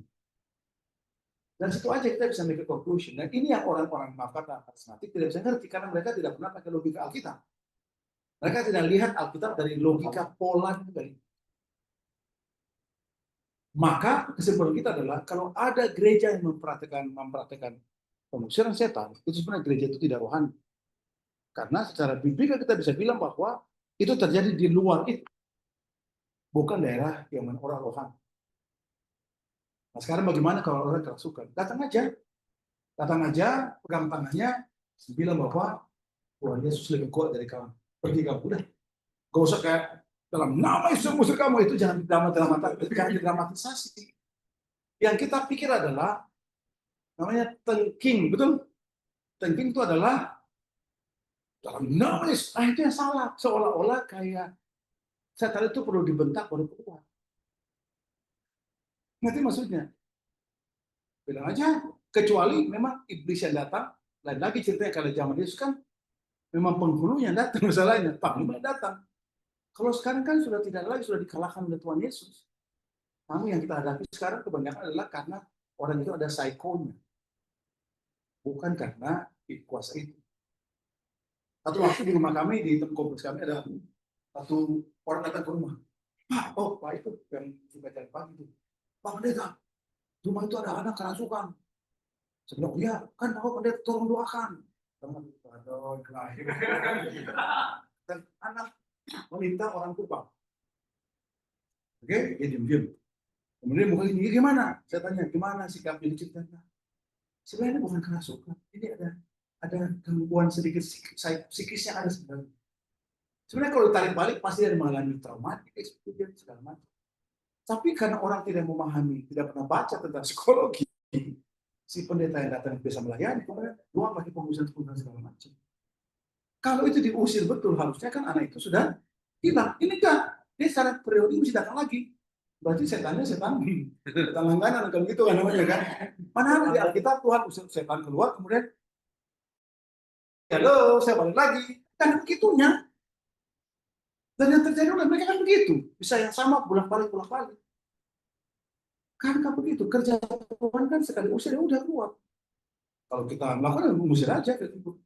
Dan situ aja kita bisa make a conclusion. Dan ini yang orang-orang kata karismatik tidak bisa ngerti karena mereka tidak pernah pakai logika Alkitab. Mereka tidak lihat Alkitab dari logika pola dari. Maka kesimpulan kita adalah kalau ada gereja yang mempraktekkan pengusiran setan, itu sebenarnya gereja itu tidak rohani. Karena secara biblika kita bisa bilang bahwa itu terjadi di luar itu. Bukan daerah yang orang rohani. Nah sekarang bagaimana kalau orang kerasukan? Datang aja, pegang tangannya, bilang bahwa Tuhan Yesus lebih kuat dari kamu. Pergi kamu, udah. Gak usah kayak dalam nama Yesus musuh kamu itu jangan didramatisasi. Yang kita pikir adalah namanya thinking, betul? Thinking itu adalah dalam nama Yesus. Itu yang salah. Seolah-olah kayak setan itu perlu dibentak baru keluar. Ngerti maksudnya? Bilang aja, kecuali memang iblis yang datang, lain lagi ceritanya kalau zaman Yesus kan memang penghulunya datang masalahnya, panglima datang. Kalau sekarang kan sudah tidak lagi, sudah dikalahkan oleh Tuhan Yesus. Namun yang kita hadapi sekarang kebanyakan adalah karena orang itu ada psikonya. Bukan karena kuasa itu. Satu waktu di rumah kami, di tempat kompleks kami ada satu orang datang ke rumah. Pak itu yang suka cari pagi itu. Pak Pendeta, rumah itu ada anak kerasukan. Saya bilang, iya, kan Pak Pendeta tolong doakan. Dan anak meminta orang tua. Oke, dia diam-diam. Kemudian mungkin ini gimana? Saya tanya, gimana sikap ini ceritanya? Sebenarnya bukan kerasukan. Ini ada gangguan sedikit psikisnya ada sebenarnya. Sebenarnya kalau ditarik balik pasti ada mengalami traumatik, experience segala macam. Tapi karena orang tidak memahami, tidak pernah baca tentang psikologi, si pendeta yang datang bisa melayani, kemudian doa pakai pengusiran segala macam. Kalau itu diusir betul, harusnya kan anak itu sudah hilang. Ini enggak, dia secara periode mesti datang lagi. Berarti setan langganan kalau gitu kan namanya kan. Mana di Alkitab Tuhan usir setan keluar, kemudian halo, saya balik lagi. Kan begitunya. Dan yang terjadi oleh mereka kan begitu. Bisa yang sama bolak-balik. Kan begitu, kerja Tuhan kan sekali usir ya udah keluar. Kalau kita melakukan, mengusir aja gitu.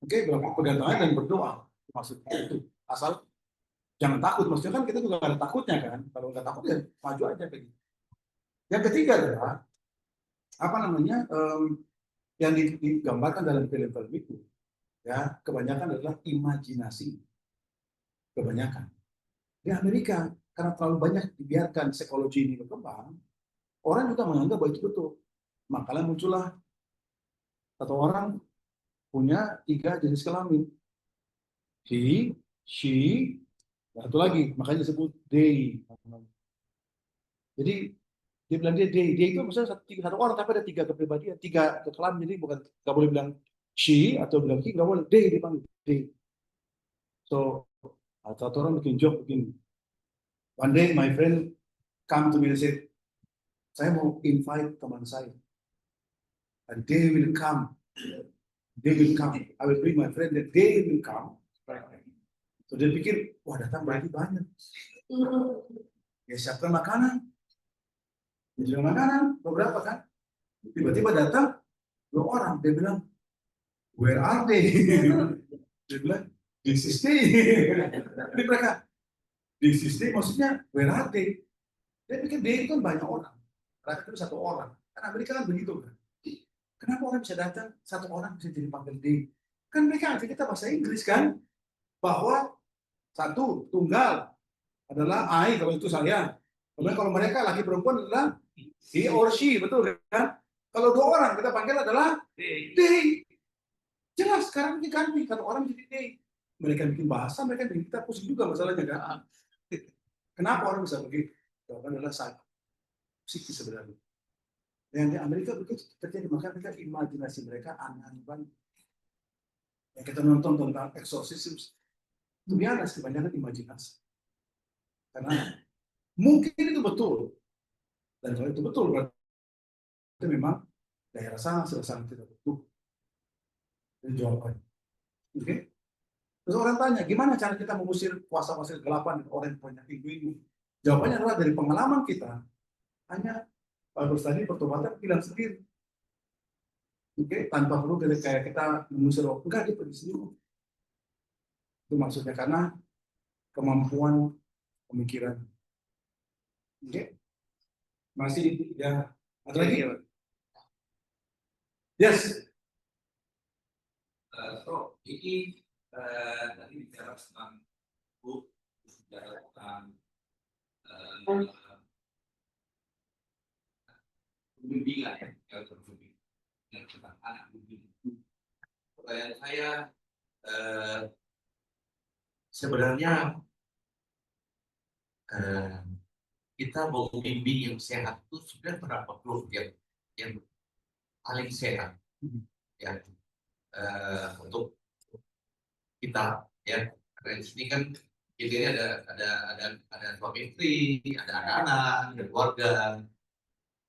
Oke, berapa perdatangan dan berdoa. Maksudnya itu. Asal jangan takut. Maksudnya kan kita juga ada takutnya kan. Kalau nggak takut ya maju aja kayak gitu. Yang ketiga adalah apa namanya yang digambarkan dalam film-film itu, ya kebanyakan adalah imajinasi. Kebanyakan di Amerika karena terlalu banyak dibiarkan psikologi ini berkembang, orang juga menganggap bahwa itu betul. Makanya muncullah satu orang punya 3 jenis kelamin. He, she, satu lagi, makanya disebut they. Jadi dia bilang dia itu misalnya satu orang tapi ada 3 kepribadian, 3 kelamin. Jadi bukan nggak boleh bilang she atau bilang he, nggak boleh they dipanggil they. So satu orang bikin joke begini. One day my friend come to me and said, saya mau invite teman saya. And they will come. They will come. I will bring my friend that they will come. So dia pikir, wah datang berarti banyak. Ya siapkan makanan. Menjual makanan, beberapa kan. Tiba-tiba datang 2 orang. Dia bilang, where are they? Dia bilang, this is they. Jadi mereka, this is they maksudnya, where are they? Dia pikir they itu kan banyak orang. Mereka itu 1 orang. Kan Amerika kan begitu kan. Kenapa orang bisa datang, 1 orang bisa jadi panggil they? Kan mereka aja kita bahasa Inggris kan. Bahwa 1 tunggal adalah I, kalau itu saya. Kemudian kalau mereka laki perempuan adalah he or she, betul kan? Kalau 2 orang kita panggil adalah they. Jelas sekarang ini kan 1 orang jadi they. Mereka bikin bahasa, mereka bikin kita pusing juga masalahnya kan. Kenapa orang bisa begitu? Jawaban adalah saya. Psikis sebenarnya. Yang di Amerika begitu terjadi, maka mereka imajinasi mereka aneh-aneh banget. Yang kita nonton tentang exorcism, itu biasa kebanyakan imajinasi. Karena mungkin itu betul. Dan kalau itu betul, berarti memang daerah sana sangat tidak betul. Dan jawabannya. Oke? Terus orang tanya, gimana cara kita mengusir kuasa-kuasa kegelapan orang yang punya ini? Jawabannya adalah dari pengalaman kita. Hanya Pak tadi pertobatan hilang sendiri. Oke? Tanpa perlu kayak kita mengusir waktu. Enggak, dia pergi sendiri. Itu maksudnya karena kemampuan pemikiran. Oke? Masih ya. Ada lagi? Yes. So, ini tadi bicara tentang buku, bicara tentang pembimbingan ya, pembimbingan tentang anak bimbing. Pertanyaan saya sebenarnya kita mau bimbing yang sehat itu sebenarnya berapa grup yang paling sehat ya untuk kita ya, karena di sini kan ini ada suami istri, ada anak-anak, ada keluarga.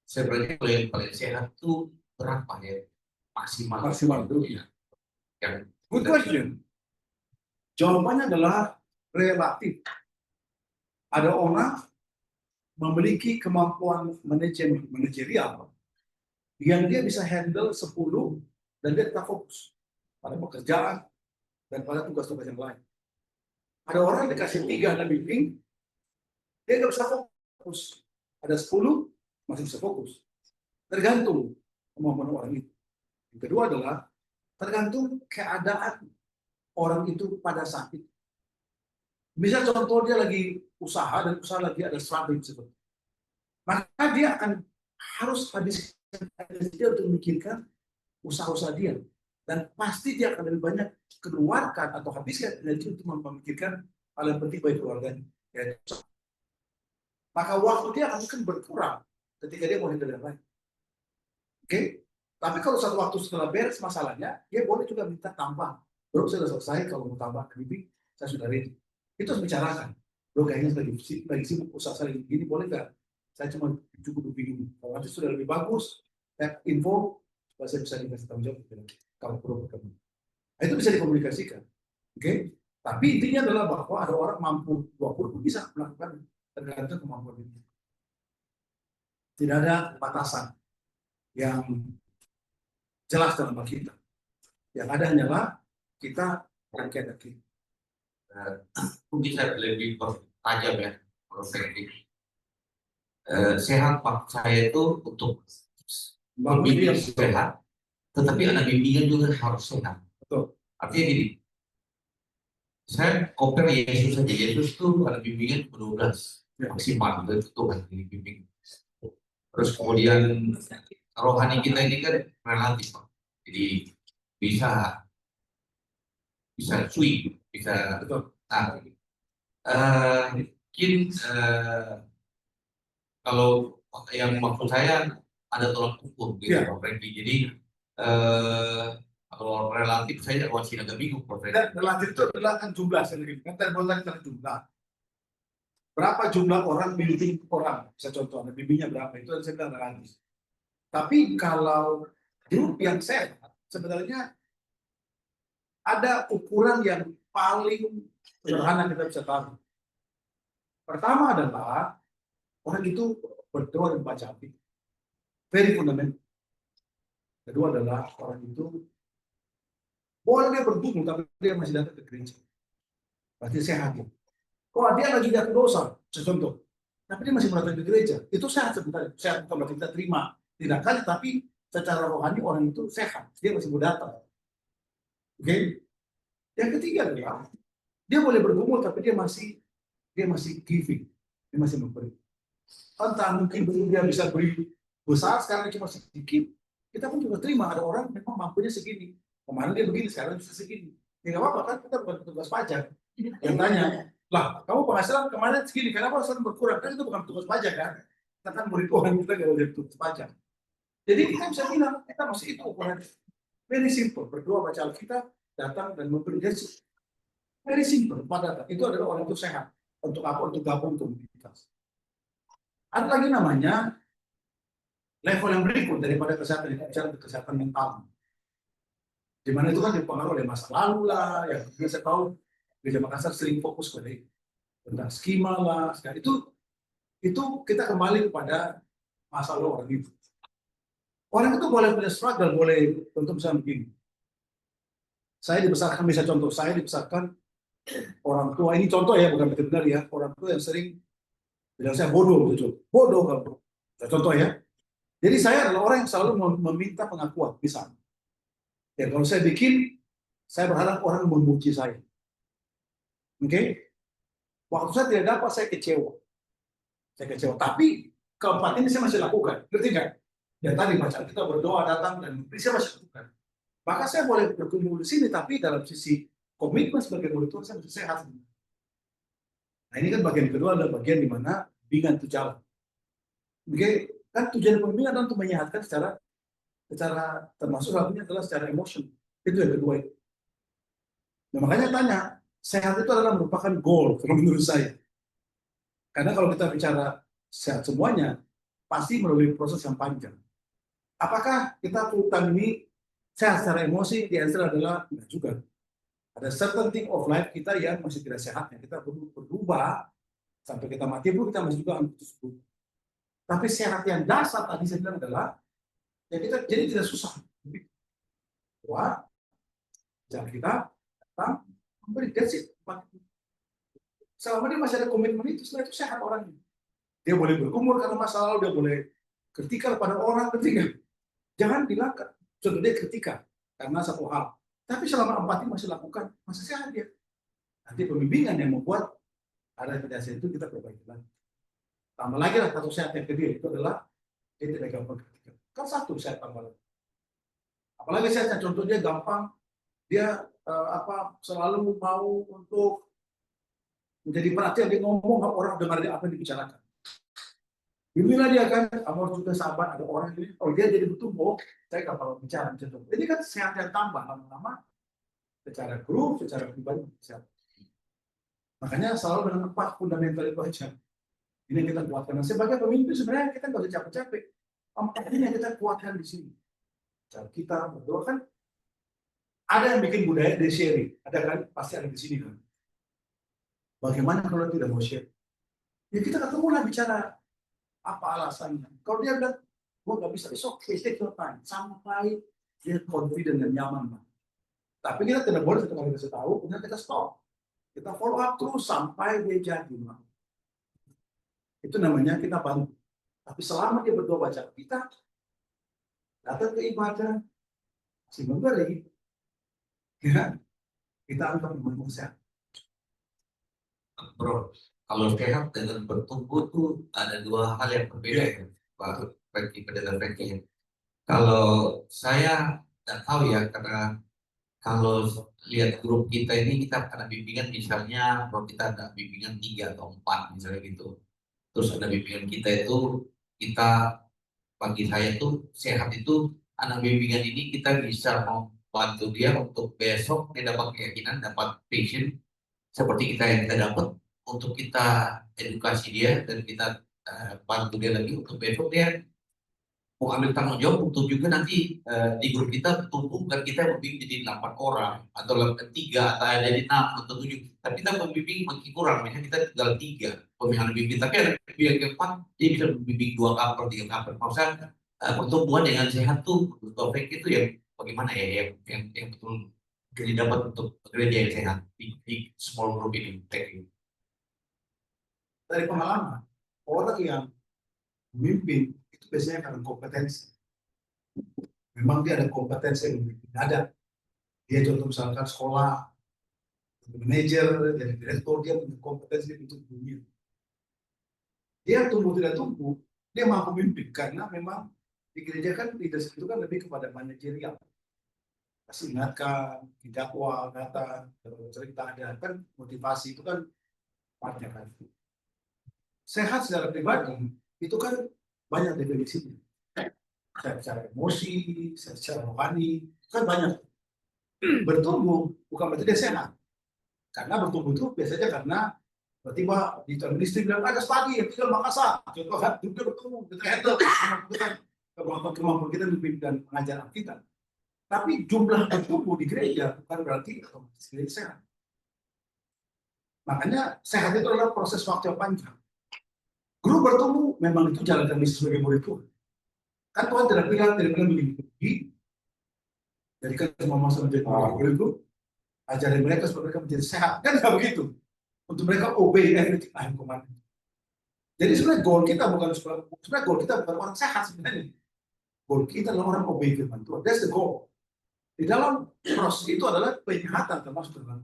Sebenarnya paling sehat itu berapa ya maksimal Dulu. ya. Yang Good question. Jawabannya adalah relatif. Ada orang memiliki kemampuan manajerial yang dia bisa handle 10 dan dia tetap fokus pada pekerjaan dan pada tugas-tugas yang lain. Ada orang yang dikasih 3 dan bimbing, dia nggak bisa fokus. Ada 10 masih bisa fokus. Tergantung kemampuan orang itu. Yang kedua adalah tergantung keadaan orang itu pada saat itu. Misal contoh dia lagi usaha dan usaha lagi ada strategi seperti, maka dia akan harus habiskan energi dia untuk memikirkan usaha-usaha dia, dan pasti dia akan lebih banyak keluarkan atau habiskan energi untuk memikirkan hal yang penting bagi keluarganya. Maka waktu dia akan berkurang ketika dia mau handle yang lain. Oke? Tapi kalau satu waktu setelah beres masalahnya, dia boleh juga minta tambah. Bro, saya sudah selesai, kalau mau tambah bimbing, saya sudah ready. Itu harus bicarakan. Bro, kayaknya lagi sibuk usaha saya gini, boleh nggak? Saya cuma cukup begini. Kalau nanti sudah lebih bagus, info, supaya saya bisa dikasih tanggung jawab. Kalau perlu bertemu. Nah, itu bisa dikomunikasikan. Oke? Tapi intinya adalah bahwa ada orang mampu 20 pun bisa melakukan tergantung kemampuan itu. Tidak ada batasan yang jelas dalam kita. Yang ada hanyalah kita berkehendak. Mungkin saya lebih tajam ya, perspektif. Sehat Pak, saya itu untuk pemimpin yang sehat, tetapi anak bimbingan juga harus sehat. Betul. Artinya gini, saya compare Yesus saja. Yesus itu anak bimbingan 12 maksimal, itu Tuhan yang bimbing. Terus kemudian rohani kita ini kan relatif, Pak. Jadi bisa cuy, bisa Betul. mungkin kalau yang maksud saya ada tolak ukur gitu, Iya. Pak Franky. Jadi kalau relatif saya masih agak bingung, Pak Franky. Dan relatif itu adalah kan jumlah sendiri. Kan terbuat tentang jumlah. Berapa jumlah orang bimbing orang? Bisa contoh, bimbingnya berapa? Itu yang saya bilang relatif. Tapi kalau grup yang sehat, sebenarnya ada ukuran yang paling sederhana kita bisa tahu. Pertama adalah orang itu berdoa dan baca Alkitab. Very fundamental. Kedua adalah orang itu boleh dia bergumul tapi dia masih datang ke gereja. Berarti sehat. Kalau dia lagi jatuh dosa, contoh, tapi dia masih datang ke gereja, itu sehat sebenarnya. Sehat bukan berarti kita terima tidak kali, tapi secara rohani orang itu sehat. Dia masih mau datang. Oke? Yang ketiga adalah dia boleh bergumul tapi dia masih giving, dia masih memberi. Entah mungkin dia bisa beri besar sekarang cuma sedikit. Kita pun juga terima ada orang memang mampunya segini. Kemarin dia begini, sekarang bisa segini. Ya nggak apa-apa kan, kita bukan petugas pajak. Yang tanya, lah kamu penghasilan kemarin segini, kenapa penghasilan berkurang? Kan itu bukan petugas pajak kan? Kita kan murid Tuhan, kita nggak boleh petugas pajak. Jadi kita bisa bilang, kita masih itu ukuran. Very simple, berdoa baca Alkitab, datang dan memberi Yesus. Very simple, pada itu adalah orang itu sehat. Untuk apa? Untuk gabung komunitas. Ada lagi namanya level yang berikut daripada kesehatan, bicara kesehatan mental. Di mana itu kan dipengaruhi oleh masa lalu lah, yang biasa tahu Gereja Makassar sering fokus pada tentang skema lah. Itu kita kembali kepada masa lalu orang itu. Orang itu boleh punya struggle, boleh tentu misalnya begini. Saya dibesarkan, bisa contoh, saya dibesarkan orang tua, ini contoh ya, bukan benar ya, orang tua yang sering bilang saya bodoh, gitu. Bodoh kalau contoh ya. Jadi saya adalah orang yang selalu meminta pengakuan, misalnya. Ya, kalau saya bikin, saya berharap orang memuji saya. Oke? Waktu saya tidak dapat, saya kecewa. Tapi keempat ini saya masih lakukan. Ngerti nggak? Ya tadi baca kita berdoa datang dan saya masih lakukan. Maka saya boleh berkumpul di sini, tapi dalam sisi komitmen sebagai murid Tuhan saya masih sehat. Nah ini kan bagian kedua adalah bagian di mana bimbingan itu jalan. Oke? Kan tujuan pembimbingan adalah untuk menyehatkan secara termasuk satunya adalah secara emosi. Itu yang kedua itu. Nah, makanya tanya, sehat itu adalah merupakan goal kalau menurut saya. Karena kalau kita bicara sehat semuanya, pasti melalui proses yang panjang. Apakah kita full time ini sehat secara emosi? The answer adalah tidak juga. Ada certain thing of life kita yang masih tidak sehat, yang kita perlu berubah sampai kita mati pun kita masih juga harus berubah. Tapi sehat yang dasar tadi saya bilang adalah ya kita jadi tidak susah. Wah, jangan kita datang memberi that's. Selama dia masih ada komitmen itu, setelah itu sehat orangnya. Dia boleh bergumul karena masa lalu, dia boleh kritikal pada orang ketiga. Jangan bilang, contoh dia kritika karena satu hal. Tapi selama empati masih lakukan, masih sehat dia. Nanti pembimbingan yang membuat ada tidak sehat itu kita perbaiki lagi. Tambah lagi lah satu sehat yang kedua itu adalah dia tidak gampang kritikal. Kan satu sehat tambah lagi. Apalagi sehatnya contohnya gampang, dia selalu mau untuk menjadi perhatian, dia ngomong orang dengar dia apa yang dibicarakan. Bimbinglah dia kan, kamu harus juga sabar, ada orang ini, oh dia jadi betul, saya nggak perlu bicara macam. Ini kan sehat yang tambah lama-lama secara grup, secara pribadi sehat. Makanya selalu dengan 4 fundamental itu aja. Ini kita kuatkan. Sebagai pemimpin sebenarnya kita nggak usah capek-capek. 4 ini yang kita kuatkan di sini. Cara kita berdoa kan ada yang bikin budaya dari sharing, ada kan pasti ada di sini kan. Bagaimana kalau tidak mau share? Ya kita ketemu lah bicara Apa alasannya? Kalau dia bilang, gue nggak bisa, take your time. Sampai dia confident dan nyaman. Bang. Tapi kita tidak boleh setelah kita tahu, kemudian kita stop. Kita follow up terus sampai dia jadi. Bang. Itu namanya kita bantu. Tapi selama dia berdoa baca kita datang ke ibadah, masih memberi, ya, kita akan membangun sehat. Bro, kalau sehat dengan bertumbuh tuh ada dua hal yang berbeda ya, Pak Franky, pendengar Franky. Kalau saya nggak tahu ya, karena kalau lihat grup kita ini, kita ada bimbingan misalnya, kalau kita ada bimbingan 3 atau 4 misalnya gitu. Terus ada bimbingan kita itu, kita bagi saya tuh sehat itu, anak bimbingan ini kita bisa membantu dia untuk besok dia dapat keyakinan, dapat passion seperti kita yang kita dapat, untuk kita edukasi dia dan kita bantu dia lagi untuk besok dia mau ambil tanggung jawab untuk juga nanti di grup kita tumbuh, bukan kita membimbing jadi 8 orang atau 3 atau jadi 6 atau 7, tapi kita membimbing makin kurang, misalnya kita tinggal 3 pemimpin bimbing, tapi ada yang keempat dia bisa membimbing 2 couple 3 couple. Maksudnya pertumbuhan dengan sehat tuh topik itu yang bagaimana ya, yang betul jadi dapat untuk gereja yang sehat di small group ini. Thank you. Dari pengalaman, orang yang memimpin itu biasanya karena kompetensi. Memang dia ada kompetensi yang memimpin. Ada. Dia contoh misalkan sekolah, manajer, jadi direktur, dia punya kompetensi untuk dunia. Dia tumbuh tidak tumbuh, dia mampu memimpin karena memang di gereja kan leadership itu kan lebih kepada manajerial. Kasih ingatkan, didakwa, data, cerita ada kan motivasi itu kan partnya kan. Sehat secara pribadi itu kan banyak definisinya. Secara emosi, secara rohani, kan banyak. Bertumbuh bukan berarti dia sehat. Karena bertumbuh itu biasanya karena tiba-tiba di tahun istri bilang ada studi yang tinggal Makassar. Contoh kan, dia bertumbuh, kita handle, kemampuan kita memimpin dan mengajar kita. Tapi jumlah bertumbuh di gereja bukan berarti otomatis gereja sehat. Makanya sehat itu adalah proses waktu yang panjang. Guru bertumbuh memang itu jalan kami sebagai murid Tuhan. Kan Tuhan tidak bilang begini. Jadi kan semua masa menjadi murid itu, ajarin mereka supaya mereka menjadi sehat. Kan tidak begitu. Untuk mereka obey everything I command. Jadi sebenarnya goal kita bukan orang sehat sebenarnya. Goal kita adalah orang obey firman Tuhan. That's the goal. Di dalam proses itu adalah penyehatan termasuk firman.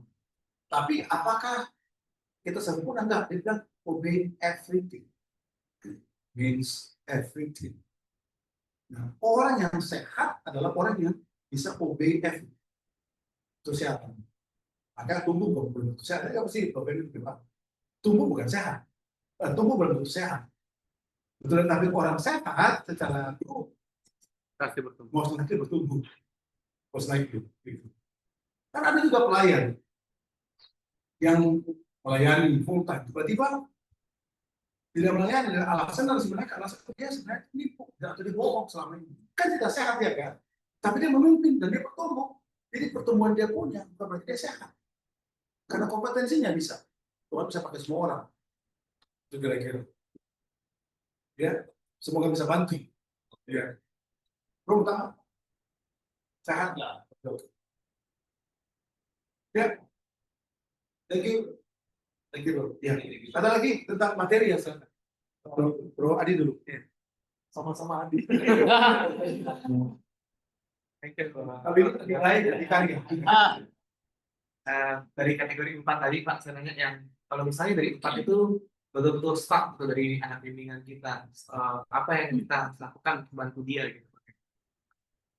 Tapi apakah kita sempurna? Enggak. Dia bilang obey everything. Means everything. Nah, orang yang sehat adalah orang yang bisa obey everything. Itu sehat. Maka tumbuh berbentuk sehat. Apa sih berbentuk tumbuh bukan sehat. Tumbuh berbentuk sehat. Betul, tapi orang sehat secara itu pasti bertumbuh. Kan ada juga pelayan yang melayani full time. Tiba-tiba tidak melayani dengan alasan harus sebenarnya alasan dia sebenarnya nipu atau dia bohong selama ini. Kan tidak sehat ya kan? Tapi dia memimpin dan dia bertumbuh. Jadi pertumbuhan dia punya bukan berarti dia sehat. Karena kompetensinya bisa. Tuhan bisa pakai semua orang. Itu kira-kira. Ya, semoga bisa bantu. Ya. Bro, utama. Sehat lah. Ya. Thank you. Thank you, bro. Ya. Ada lagi tentang materi ya, silakan. Bro Adi dulu. Ya. Sama-sama Adi. Thank you, Pak. Tapi yang lain dikali. Dari kategori 4 tadi Pak, saya nanya yang kalau misalnya dari 4 itu betul-betul stuck gitu dari anak bimbingan kita, apa yang kita lakukan untuk bantu dia gitu.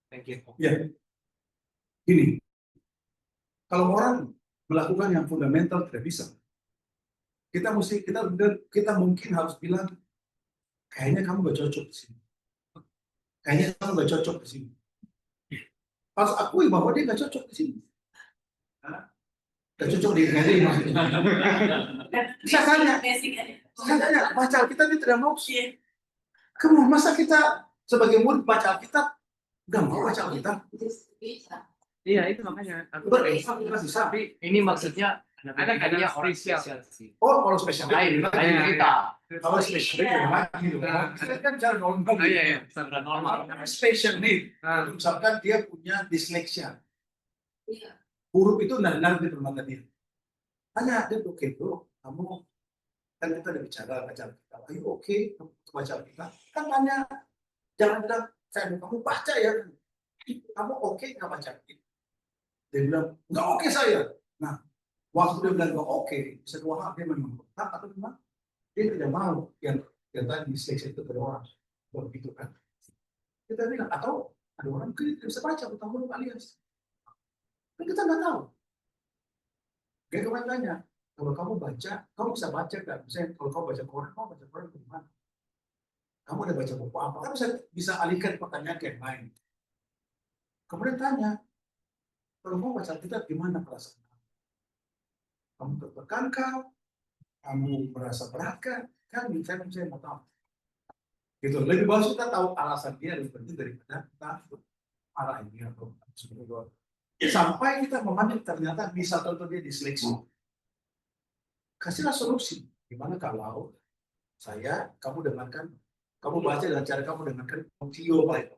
Thank you. Ya. Gini. Kalau orang melakukan yang fundamental tidak bisa. Kita mungkin harus bilang kayaknya kamu gak cocok di sini. Kayaknya kamu gak cocok di sini. Harus akui bahwa dia gak cocok di sini. Gak cocok di sini maksudnya. Saya tanya, baca Alkitab ini tidak mau sih. Kamu masa kita sebagai murid baca Alkitab gak mau baca Alkitab? Iya, itu makanya. Tapi ini maksudnya Ada kadang spesial. Oh, kalau spesial Lain cerita. kalau spesial itu lagi gitu. Kita kan cara normal. Iya, standar normal. Special need. Misalkan dia punya disleksia. Huruf itu benar-benar di permata dia. Tanya dia, oke bro, kamu kan kita udah bicara baca kita. Ayo oke, baca kita. Kan tanya, jangan bilang saya kamu baca ya. Kamu oke nggak baca? Dia bilang nggak oke saya. Nah, waktu dia bilang nggak oke, bisa dua hal, dia memang benar atau memang dia tidak mau yang tadi disleksia itu dari orang begitu kan? Kita bilang atau ada orang mungkin tidak bisa baca atau huruf alias. Kan kita nggak tahu. Kayak kemarin tanya, kalau kamu baca, kamu bisa baca nggak? Misalnya kalau kamu baca Quran gimana? Kamu udah baca buku apa? Kan bisa alihkan pertanyaan ke yang lain. Kemudian tanya, kalau kamu baca Alkitab gimana perasaan kamu? Kamu tertekankah? Kamu merasa beratkah? Kan saya mau tahu. Gitu. Lebih bagus kita tahu alasan dia lebih penting daripada kita arah ini atau sampai kita memandang ternyata bisa contoh dia diseleksi. Kasihlah solusi. Gimana kalau kamu dengarkan, kamu baca dengan cara kamu dengarkan audio baik.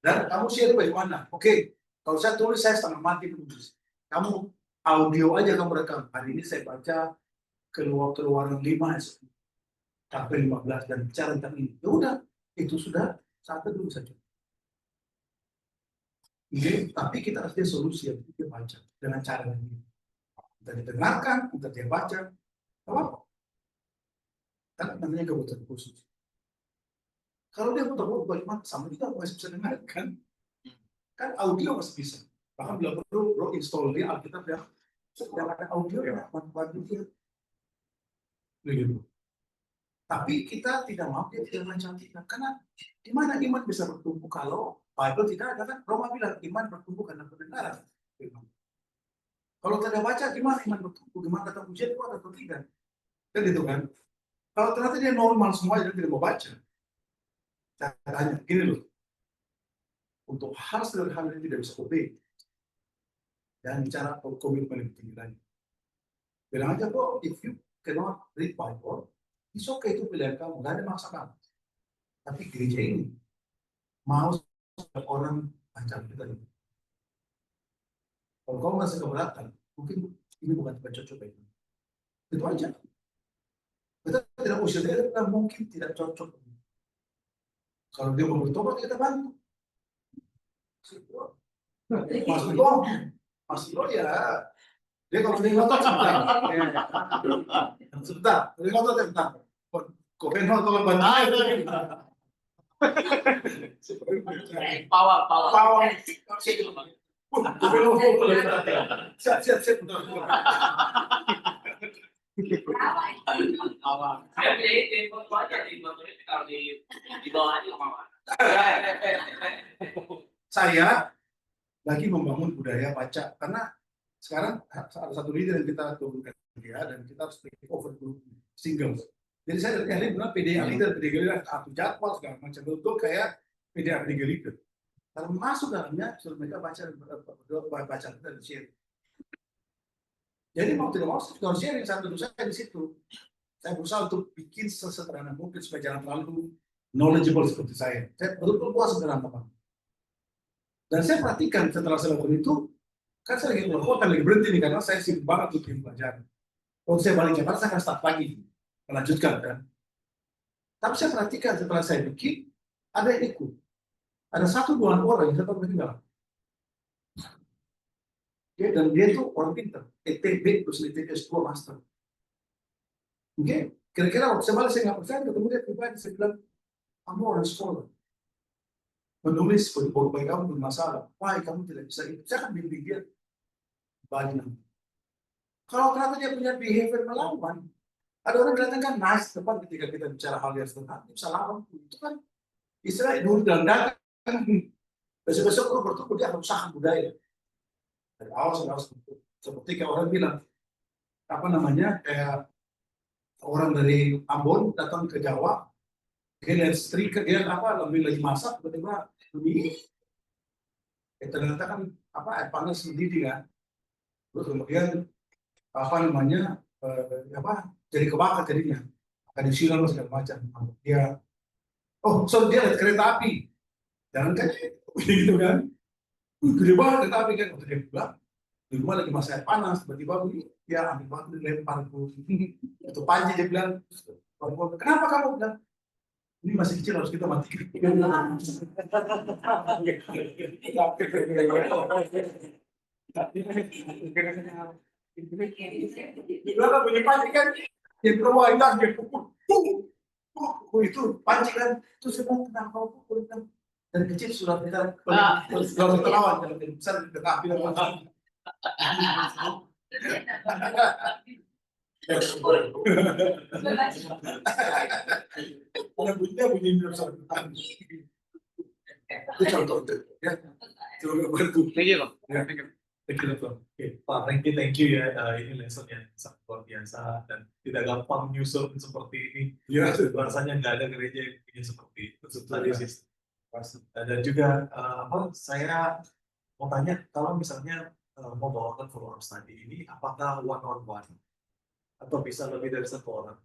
Dan kamu share bagaimana? Oke, kalau saya tulis saya setengah mati menulis. Kamu audio aja kamu rekam. Hari ini saya baca keluaran 5 sampai 15 dan bicara tentang ini. Ya udah, itu sudah satu dulu saja. Oke, tapi kita harus ada solusi yang kita baca dengan cara ini. Kita didengarkan, kita dia baca, apa? Kan namanya kebutuhan khusus. Kalau dia butuh bagaimana sama kita masih bisa dengarkan. Kan audio masih bisa. Bahkan bila perlu install dia Alkitab yang ada audio ya, bantu dia. Begitu. Tapi kita tidak mau dia tidak baca Alkitab. Karena di mana iman bisa bertumbuh kalau Bible tidak ada kan? Roma bilang iman bertumbuh karena pendengaran. Kalau tidak baca gimana iman bertumbuh? Gimana kata ujian itu atau tidak? Kan gitu kan? Kalau ternyata dia normal semua dia tidak mau baca. Saya tanya, gini loh. Untuk hal sederhana yang tidak bisa obey. Dan bicara komitmen yang tinggi lagi. Bilang aja kok, if you cannot read Bible, it's okay itu pilihan kamu, nggak ada masalah. Tapi gereja ini mau orang baca kita ini. Kalau kamu masih keberatan, mungkin ini bukan tempat cocok bagi kamu. Itu aja. Kita tidak usah dia mungkin tidak cocok. Kalau dia mau bertobat kita bantu. Mas Bro ya. Dia kalau dia ngotot sebentar, dia ngotot sebentar. Kok pengen kalau bantu? Power. Siap. Saya lagi membangun budaya baca karena sekarang ada satu leader yang kita turunkan dia dan kita harus take over group singles. Jadi saya dari ahli benar PDA leader atur jadwal segala macam betul kayak PDA leader. Kalau masuk dalamnya suruh mereka baca dan share. Jadi mau tidak mau kita harus share satu saya di situ. Saya berusaha untuk bikin sesederhana mungkin supaya jangan terlalu knowledgeable seperti saya. Saya betul-betul puas sederhana Pak. Dan saya perhatikan setelah saya lakukan itu, kan saya lagi keluar kota, lagi berhenti nih karena saya sibuk banget untuk pelajaran. Kalau saya balik Jakarta, saya akan start lagi, melanjutkan kan. Tapi saya perhatikan setelah saya bikin, ada yang ikut. Ada 1-2 orang yang saya tahu tinggal. Dan dia itu orang pintar, ETB terus ETB S2 master. Oke, kira-kira waktu saya balik saya nggak percaya, ketemu dia pribadi, saya bilang, kamu orang sekolah. Menulis baik kamu bermasalah, why kamu tidak bisa itu? Saya akan bimbing dia banyak. Kalau ternyata dia punya behavior melawan, ada orang kelihatan kan nice tepat ketika kita bicara hal yang sederhana, bisa lawan itu kan istilah dulu dalam data. Besok-besok kalau bertemu dia akan usaha budaya. Dari awal seperti kayak orang bilang apa namanya kayak orang dari Ambon datang ke Jawa, dia lihat istri dia lebih lagi masak tiba-tiba ini ternyata kan air panas mendidih kan Terus kemudian apa namanya jadi kebakar jadinya, akan disiram segala macam. Dia, oh sorry, dia lihat kereta api, jangan kan gitu kan, gede banget kereta api kan. Waktu dia pulang di rumah lagi masa air panas, tiba-tiba dia ambil batu dilempar itu panci. Dia bilang, kenapa kamu bilang ini masih kecil harus kita matikan. Di belakang bunyi panci kan, dia keluar dia pukul, itu panci kan. Terus saya bilang, kenapa kau pukul? Dari kecil sudah kita lawan, kalau dari besar kita api dan bunyi besar. Itu contoh ya. Coba bantu. Thank you, Bang. Ya. Thank you ya. Ini lesson yang sangat luar biasa dan tidak gampang nyusun seperti ini. Ya, Rasanya nggak ada gereja yang punya seperti itu. Tadi sih. Dan juga saya mau tanya, kalau misalnya mau bawakan follow-up study ini, apakah one on one atau bisa lebih dari satu orang?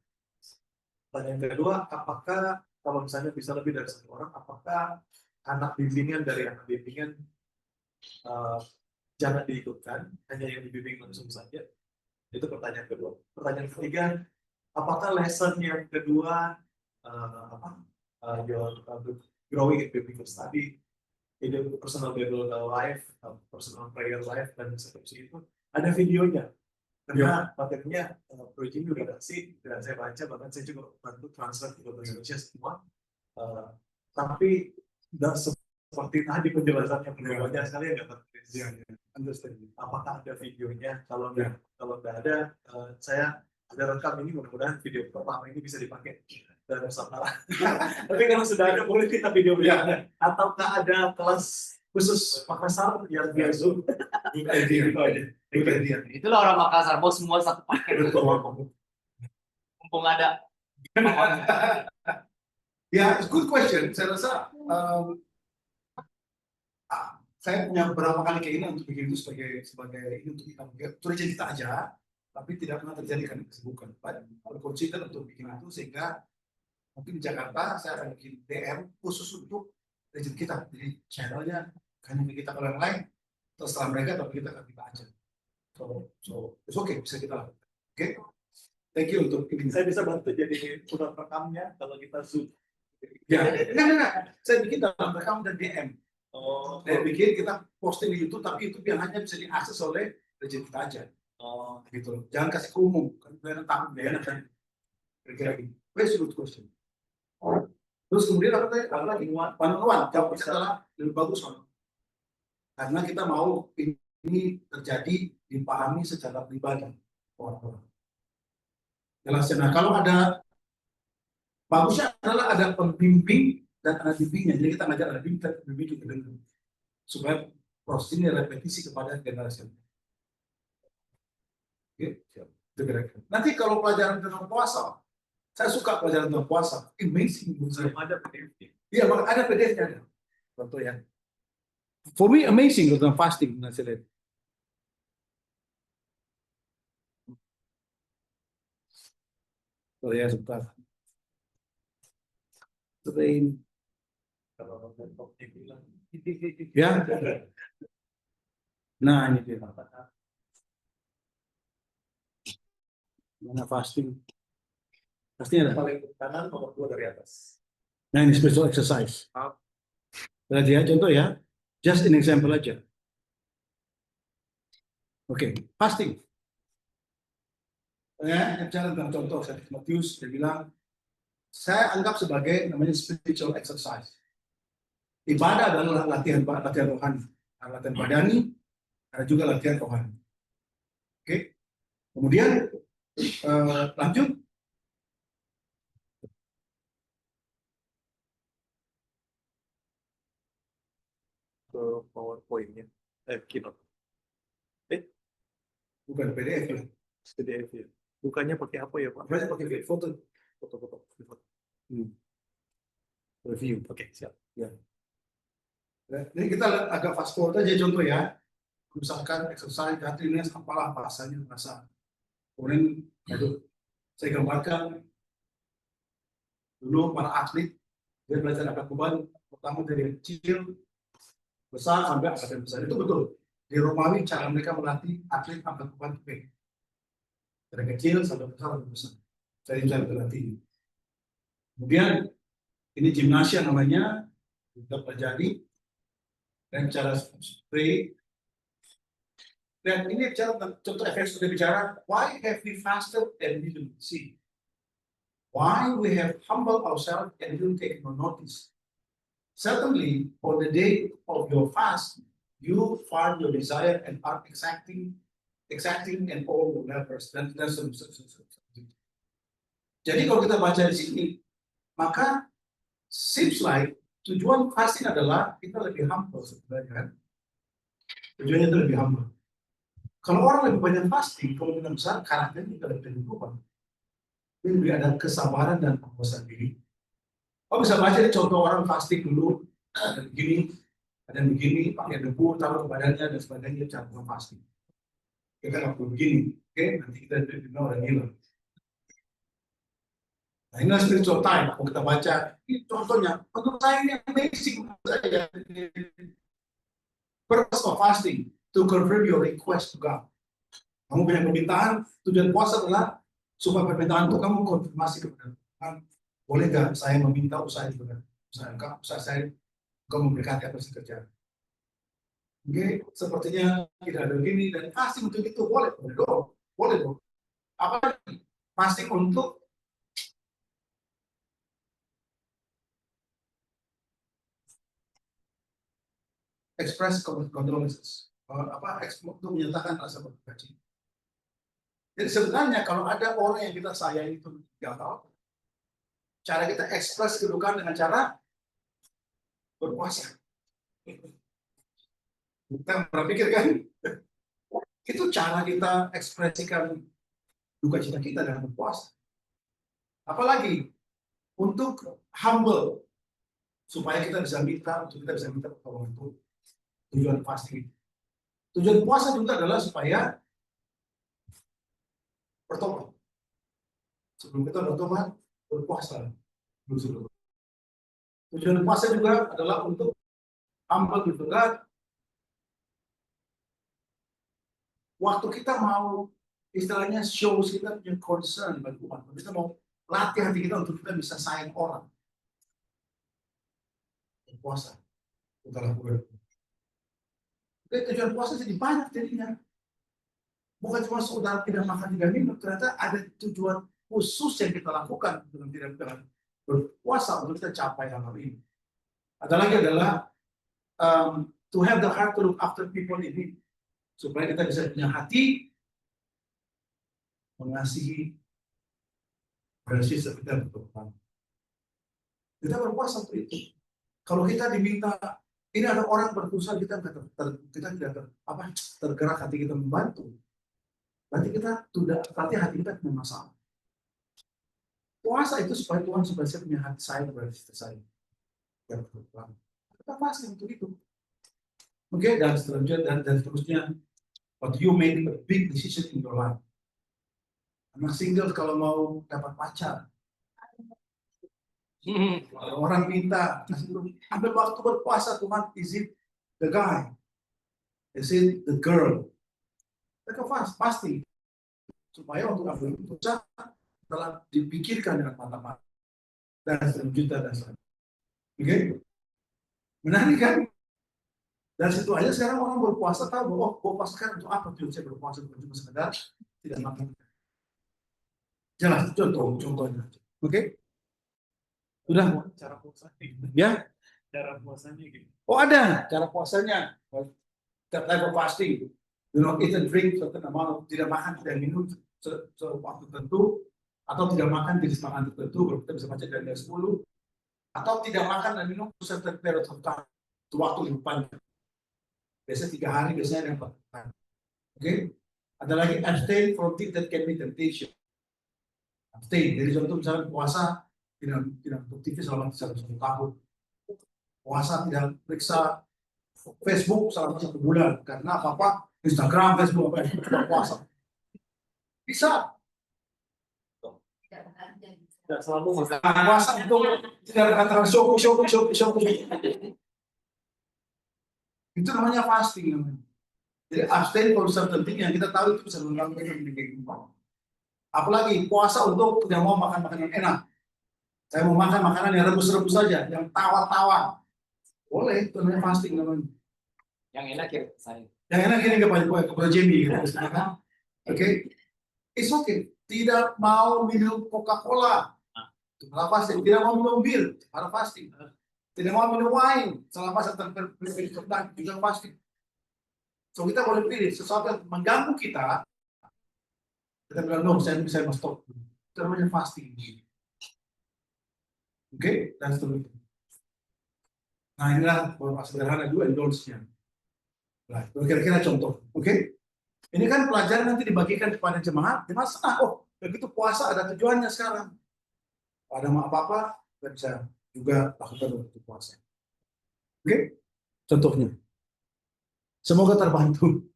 Pertanyaan kedua, apakah kalau misalnya bisa lebih dari satu orang, apakah anak bimbingan dari anak bimbingan jangan diikutkan, hanya yang dibimbing langsung saja? Itu pertanyaan kedua. Pertanyaan ketiga, apakah lesson yang kedua growing in biblical study, personal biblical life, personal prayer life, dan seperti itu, ada videonya? Karena materinya Bro Jimmy udah kasih, dan saya baca, bahkan saya juga bantu transfer ke bahasa Indonesia semua. Tapi tidak seperti tadi penjelasannya, banyak sekali yang nggak tertulis. understand. Apakah ada videonya? Kalau nggak ada, saya ada rekam ini, mudah-mudahan video pertama ini bisa dipakai dalam Nusantara. Tapi kalau sudah ada, boleh kita video berikutnya. Ataukah ada kelas khusus Makassar yang via Zoom? Good idea. Itulah orang Makassar, mau semua satu paket. Mumpung ada. Ya, it's good question. Saya rasa saya punya beberapa kali keinginan untuk bikin itu sebagai ini untuk kita tulis cerita aja, tapi tidak pernah terjadi karena kesibukan. Berconsider untuk bikin itu, sehingga mungkin di Jakarta saya akan bikin DM khusus untuk legend kita. Jadi channelnya hanya kita kalau yang lain, terserah mereka, tapi kita akan kita aja. So it's okay, bisa kita lakukan. Oke, thank you untuk ini. Saya bisa bantu jadi surat rekamnya kalau kita Zoom. Ya, enggak. Saya bikin dalam rekam dan DM. Saya bikin kita posting di YouTube, tapi itu yang hanya bisa diakses oleh legend kita aja. Gitu. Jangan kasih ke umum, kan kalian takut deh kan. Kira-kira gini. Very good question. Terus kemudian apa lagi? One-on-one. Jawabnya adalah lebih bagus kan. Karena kita mau ini terjadi dipahami secara pribadi orang-orang. Jelasnya. Nah, kalau ada bagusnya adalah ada pembimbing dan anak bimbingnya. Jadi kita ngajar anak bimbing juga dengar, supaya proses ini repetisi kepada generasi. Oke, siap. Itu kira-kira. Nanti kalau pelajaran tentang puasa, saya suka pelajaran tentang puasa. Amazing menurut saya. Ada PDF. Iya, ada PDF-nya ada. Contoh ya. For me amazing tentang fasting saya lihat. Oh ya, sebentar. Train. Ya. Nah, ini dia. Mana fasting? Fasting ada. Paling kanan nomor 2 dari atas. Nah, ini special exercise. Lihat ya, contoh ya. Just an example aja. Oke, fasting. Ya, bicara tentang contoh, saya Matius, dia bilang, saya anggap sebagai namanya spiritual exercise. Ibadah adalah latihan rohani, latihan badani, ada juga latihan rohani. Oke, kemudian lanjut. Ke PowerPoint-nya. Keynote. Bukan PDF ya. PDF ya. Bukannya pakai apa ya Pak? Berarti pakai foto. Foto-foto. Review. Oke, siap. Ya. Jadi kita agak fast forward aja contoh ya. misalkan exercise, healthiness, apalah bahasanya bahasa. Kemudian saya gambarkan dulu para atlet dia belajar angkat beban pertama dari kecil besar sampai angkat besar itu betul. Di Romawi cara mereka melatih atlet angkat beban itu dari kecil sampai besar sampai besar. Saya cara berlatih. Kemudian ini gimnasia namanya, kita pelajari dan cara spray. Dan ini bicara contoh efek sudah bicara, why have we fasted and we didn't see? Why we have humbled ourselves and didn't take no notice? Certainly, on the day of your fast, you find your desire and are exacting and all your levels. Dan jadi kalau kita baca di sini, maka seems like tujuan fasting adalah kita lebih humble sebenarnya kan? Tujuannya itu lebih humble. Kalau orang lebih banyak fasting, kalau kita besar karakternya juga lebih berubah. Lebih ada kesabaran dan penguasaan diri. Oh bisa baca contoh orang fasting dulu, ada begini, pakai debu, taruh ke badannya dan sebagainya cara fasting. Kita nggak perlu begini, oke? Nanti kita dengar orang hilang. Nah ini spiritual time, kalau kita baca, ini contohnya, menurut saya ini amazing saja. Purpose of fasting, to confirm your request to God. Kamu punya permintaan, tujuan puasa adalah supaya permintaan itu kamu konfirmasi kepada Tuhan. Boleh nggak saya meminta usaha itu kan? Usaha saya, kamu memberkati apa sih kerjaan? Oke, sepertinya tidak ada begini dan fasting untuk itu boleh dong. Apa fasting untuk express condolences, untuk menyatakan rasa berduka cita. Jadi sebenarnya kalau ada orang yang kita sayang itu gagal, cara kita ekspres kedukaan dengan cara berpuasa. Kita berpikir kan, itu cara kita ekspresikan duka cita kita dengan berpuasa. Apalagi untuk humble, supaya kita bisa minta pertolongan Tuhan. Tujuan fasting. Tujuan puasa juga adalah supaya bertobat. Sebelum kita bertobat, berpuasa. Tujuan puasa juga adalah untuk humble juga. Waktu kita mau istilahnya show kita punya concern bagi Tuhan. Kita mau latih hati kita untuk kita bisa sayang orang. Puasa. Kita lakukan. Tujuan puasa jadi banyak jadinya. Bukan cuma saudara tidak makan 3 minggu, ternyata ada tujuan khusus yang kita lakukan dengan berpuasa untuk kita capai hal ini. Ada lagi adalah to have the heart to look after people in need, supaya kita bisa punya hati mengasihi kasih sekitar Tuhan. Kita berpuasa untuk itu. Kalau kita diminta, ini ada orang berpuasa kita tidak tergerak hati kita membantu. Berarti hati kita punya masalah. Puasa itu supaya Tuhan supaya punya hati saya berarti saya. Kita pasti untuk itu. Oke, dan seterusnya, but you make a big decision in your life. Anak single kalau mau dapat pacar, orang minta, ambil waktu berpuasa Tuhan, is it the guy? Is it the girl? Mereka pasti supaya untuk ambil keputusan telah dipikirkan dengan matang-matang dan selanjutnya dan selanjutnya. Oke, menarik kan? Dan situ aja sekarang orang berpuasa tahu bahwa berpuasa kan untuk apa tujuan saya berpuasa, bukan cuma sekedar tidak makan. Jelas contohnya. Oke? Sudah Cara puasanya. ya? Cara puasanya gitu. Oh ada cara puasanya. Type of fasting. Do not eat and drink certain amount, tidak makan, tidak minum waktu tertentu, atau tidak makan jenis makan tertentu, kalau kita bisa baca dari 10, atau tidak makan dan minum certain period of time, itu waktu yang panjang. Biasanya 3 hari, biasanya yang 4 hari. Oke? Ada lagi abstain from things that can be temptation. Abstain, jadi contoh misalnya puasa tidak produktif selama 1 tahun. Puasa tidak periksa Facebook selama 1 bulan karena apa? Instagram, Facebook, apa itu puasa. Bisa. Tidak selalu mas. Puasa itu tidak antara shopping. Itu namanya fasting namanya. Jadi abstain for certain thing yang kita tahu itu bisa mengganggu kita. Apalagi puasa untuk tidak mau makan makanan enak. Saya mau makan makanan yang rebus-rebus saja, yang tawar-tawar. Boleh, itu namanya fasting namanya. Yang enak ya saya. Yang enak ini kepada Jamie gitu. Oke. It's okay. Tidak mau minum Coca-Cola. Salah fasting. Tidak mau minum bir. Salah fasting. Tidak mau minum wine. Salah fasting. Juga fasting. So kita boleh pilih sesuatu yang mengganggu kita. Kita bilang, no, saya mau stop. Itu namanya fasting. Oke, dan seterusnya. Nah inilah beberapa sederhana dua endorse-nya. Nah, kira-kira contoh. Oke. Ini kan pelajaran nanti dibagikan kepada jemaat. Jemaat senang. Oh, begitu puasa ada tujuannya sekarang. Ada apa-apa, kita bisa juga lakukan waktu puasa. Oke, contohnya. Semoga terbantu.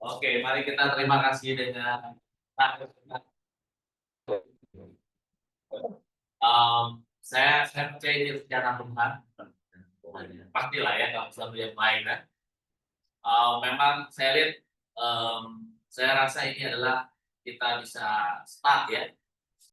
Oke, mari kita terima kasih dengan saya percaya ini rencana Tuhan. Pastilah ya kalau sesuatu yang baik kan. Memang saya lihat, saya rasa ini adalah kita bisa start ya